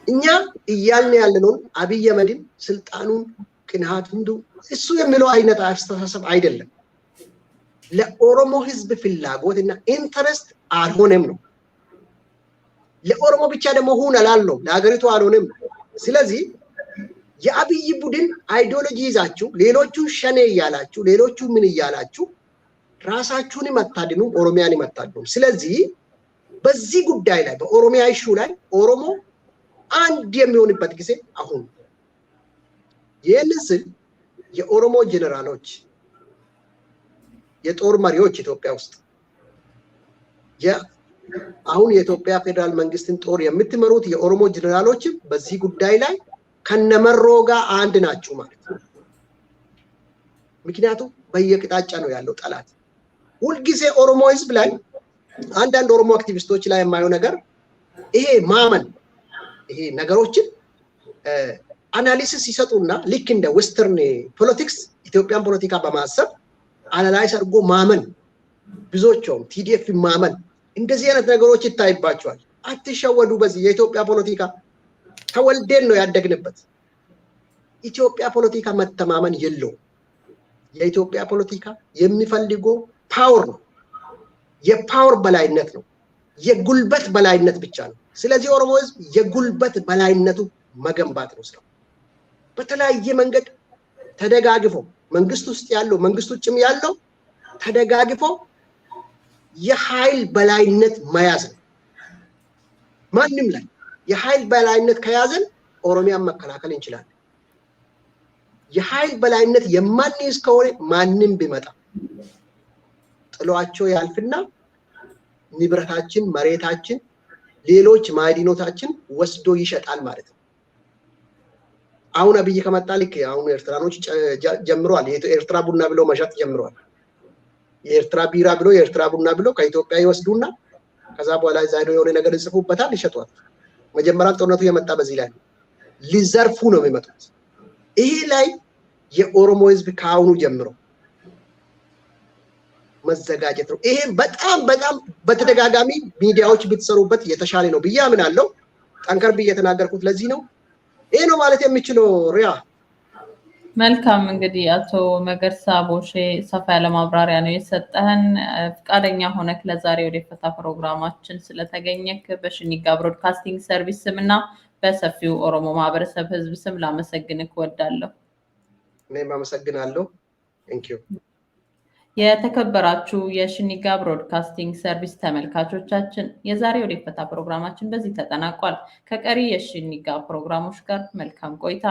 እኛ እያልን ያለነው አብይ አህመድን ስልጣኑን ቅንሃት ሁሉ እሱ የሚለው አይነት አስተሳሰብ አይደለም ለኦሮሞ ህዝብ ፍላጎትና ኢንተረስት አልሆነም ነው ለኦሮሞ ብቻ ደግሞ ሁን አላልነው ለሀገሪቱ አልሆነም ስለዚህ የአብይ ቡድን አይዲዮሎጂ ይዛችሁ ሌሎቹ ሸኔ እያላችሁ ሌሎቹ ምን እያላችሁ ራሳችሁን መታድኑ ኦሮሚያን መታድኑ ስለዚህ በዚህ ጉዳይ ላይ በኦሮሚያ ኢሹ ላይ ኦሮሞ አንድ የሚሆንበት ጊዜ አሁን የነዚህ የኦሮሞ ጀነራሎች የጦር መሪዎች ኢትዮጵያ ውስጥ አሁን የኢትዮጵያ ፌደራል መንግስትን ጦር የምትመሩት የኦሮሞ ጀነራሎች በዚህ ጉዳይ ላይ ከነመሮጋ አንድ ናቸው ማለት ነው ምክንያቱም በየቅጣጫ ነው ያለው ጠላት ሁሉ ጊዜ ኦሮሞ ህዝብ ላይ አንዳንድ ኦሮሞ አክቲቪስቶች ላይ የማየው ነገር ይሄ ማመን ይሄ ነገሮችን አናሊሲስ ይሰጡና ልክ እንደ ዌስተርን ፖለቲክስ ኢትዮጵያን ፖለቲካ በማሰብ አናላይዝ አድርጎ ማመን ብዙዎቹም ቲዲኤፍ ማመን እንደዚህ አይነት ነገሮች ይታይባቸዋል አትሸወዱ በዚህ የኢትዮጵያ ፖለቲካ ተወልደን ነው ያደግንበት ኢትዮጵያ ፖለቲካ መተማመን የለው የኢትዮጵያ ፖለቲካ የሚፈልገው ፓወር ነው የፓወር በላይነት ነው የጉልበት በላይነት ብቻ ነው ስለዚህ ኦሮሞ ህዝብ የጉልበት በላይነቱ መገንባት ነው ስራው በተለያየ መንገድ ተደጋግፎ መንግስት ውስጥ ያለው መንግስት ውጭም ያለው ተደጋግፎ የኃይል በላይነት መያዝ ነው ማንንም ላይ የኃይል በላይነት ከያዘን ኦሮሚያን መከላከል እንችላለን የኃይል በላይነት የማንይዝ ከሆነ ማንንም ቢመጣ ጥሏቸው ያልፍና ንብረታችን መሬታችን ሌሎች ማዕድኖታችን ወስዶ ይሸጣል ማለት ነው አሁን አብይ ከመጣ ልክ አሁን ኤርትራኖች ጀምሯል የኤርትራ ቡና ብሎ መሸጥ ጀምሯል የኤርትራ ቢራ ብሎ የኤርትራ ቡና ብሎ ከኢትዮጵያ ይወስዱና ከዛ በኋላ ዛይዶ የሆነ ነገር ይጽፉበታል ይሸጣል መጀመሪያ ጦርነቱ የመጣ በዚህ ላይ ሊዘርፉ ነው የሚመጡት ይሄ ላይ የኦሮሞ ህዝብ ካሁኑ ጀምሮ መዘጋጀት ነው ይሄ በጣም በተደጋጋሚ ሚዲያዎች ብትሰሩበት የተሻለ ነው ብዬ አምናለሁ ጠንከር ብዬ ተናገርኩት ለዚህ ነው ይሄ ነው ማለት የሚችለው ሪያ መልካም እንግዲህ አቶ መገርሳ ቦሼ ሰፋ ያለ ማብራሪያ ነው የሰጠህን። ፍቃደኛ ሆነክ ለዛሬ ኦዴፈታ ፕሮግራማችን ስለተገኘክ በሽኒጋ ብሮድካስቲንግ ሰርቪስ ስምና በሰፊው ኦሮሞ ማህበረሰብ ህዝብ ስም ላመሰግንክ እወዳለሁ። እኔም አመሰግናለሁ። ቴንክ ዩ። የተከበራችሁ የሽኒጋ ብሮድካስቲንግ ሰርቪስ ተመልካቾቻችን የዛሬ ኦዴፈታ ፕሮግራማችን በዚህ ተጠናቋል። ከቀሪ የሽኒጋ ፕሮግራሞች ጋር መልካም ቆይታ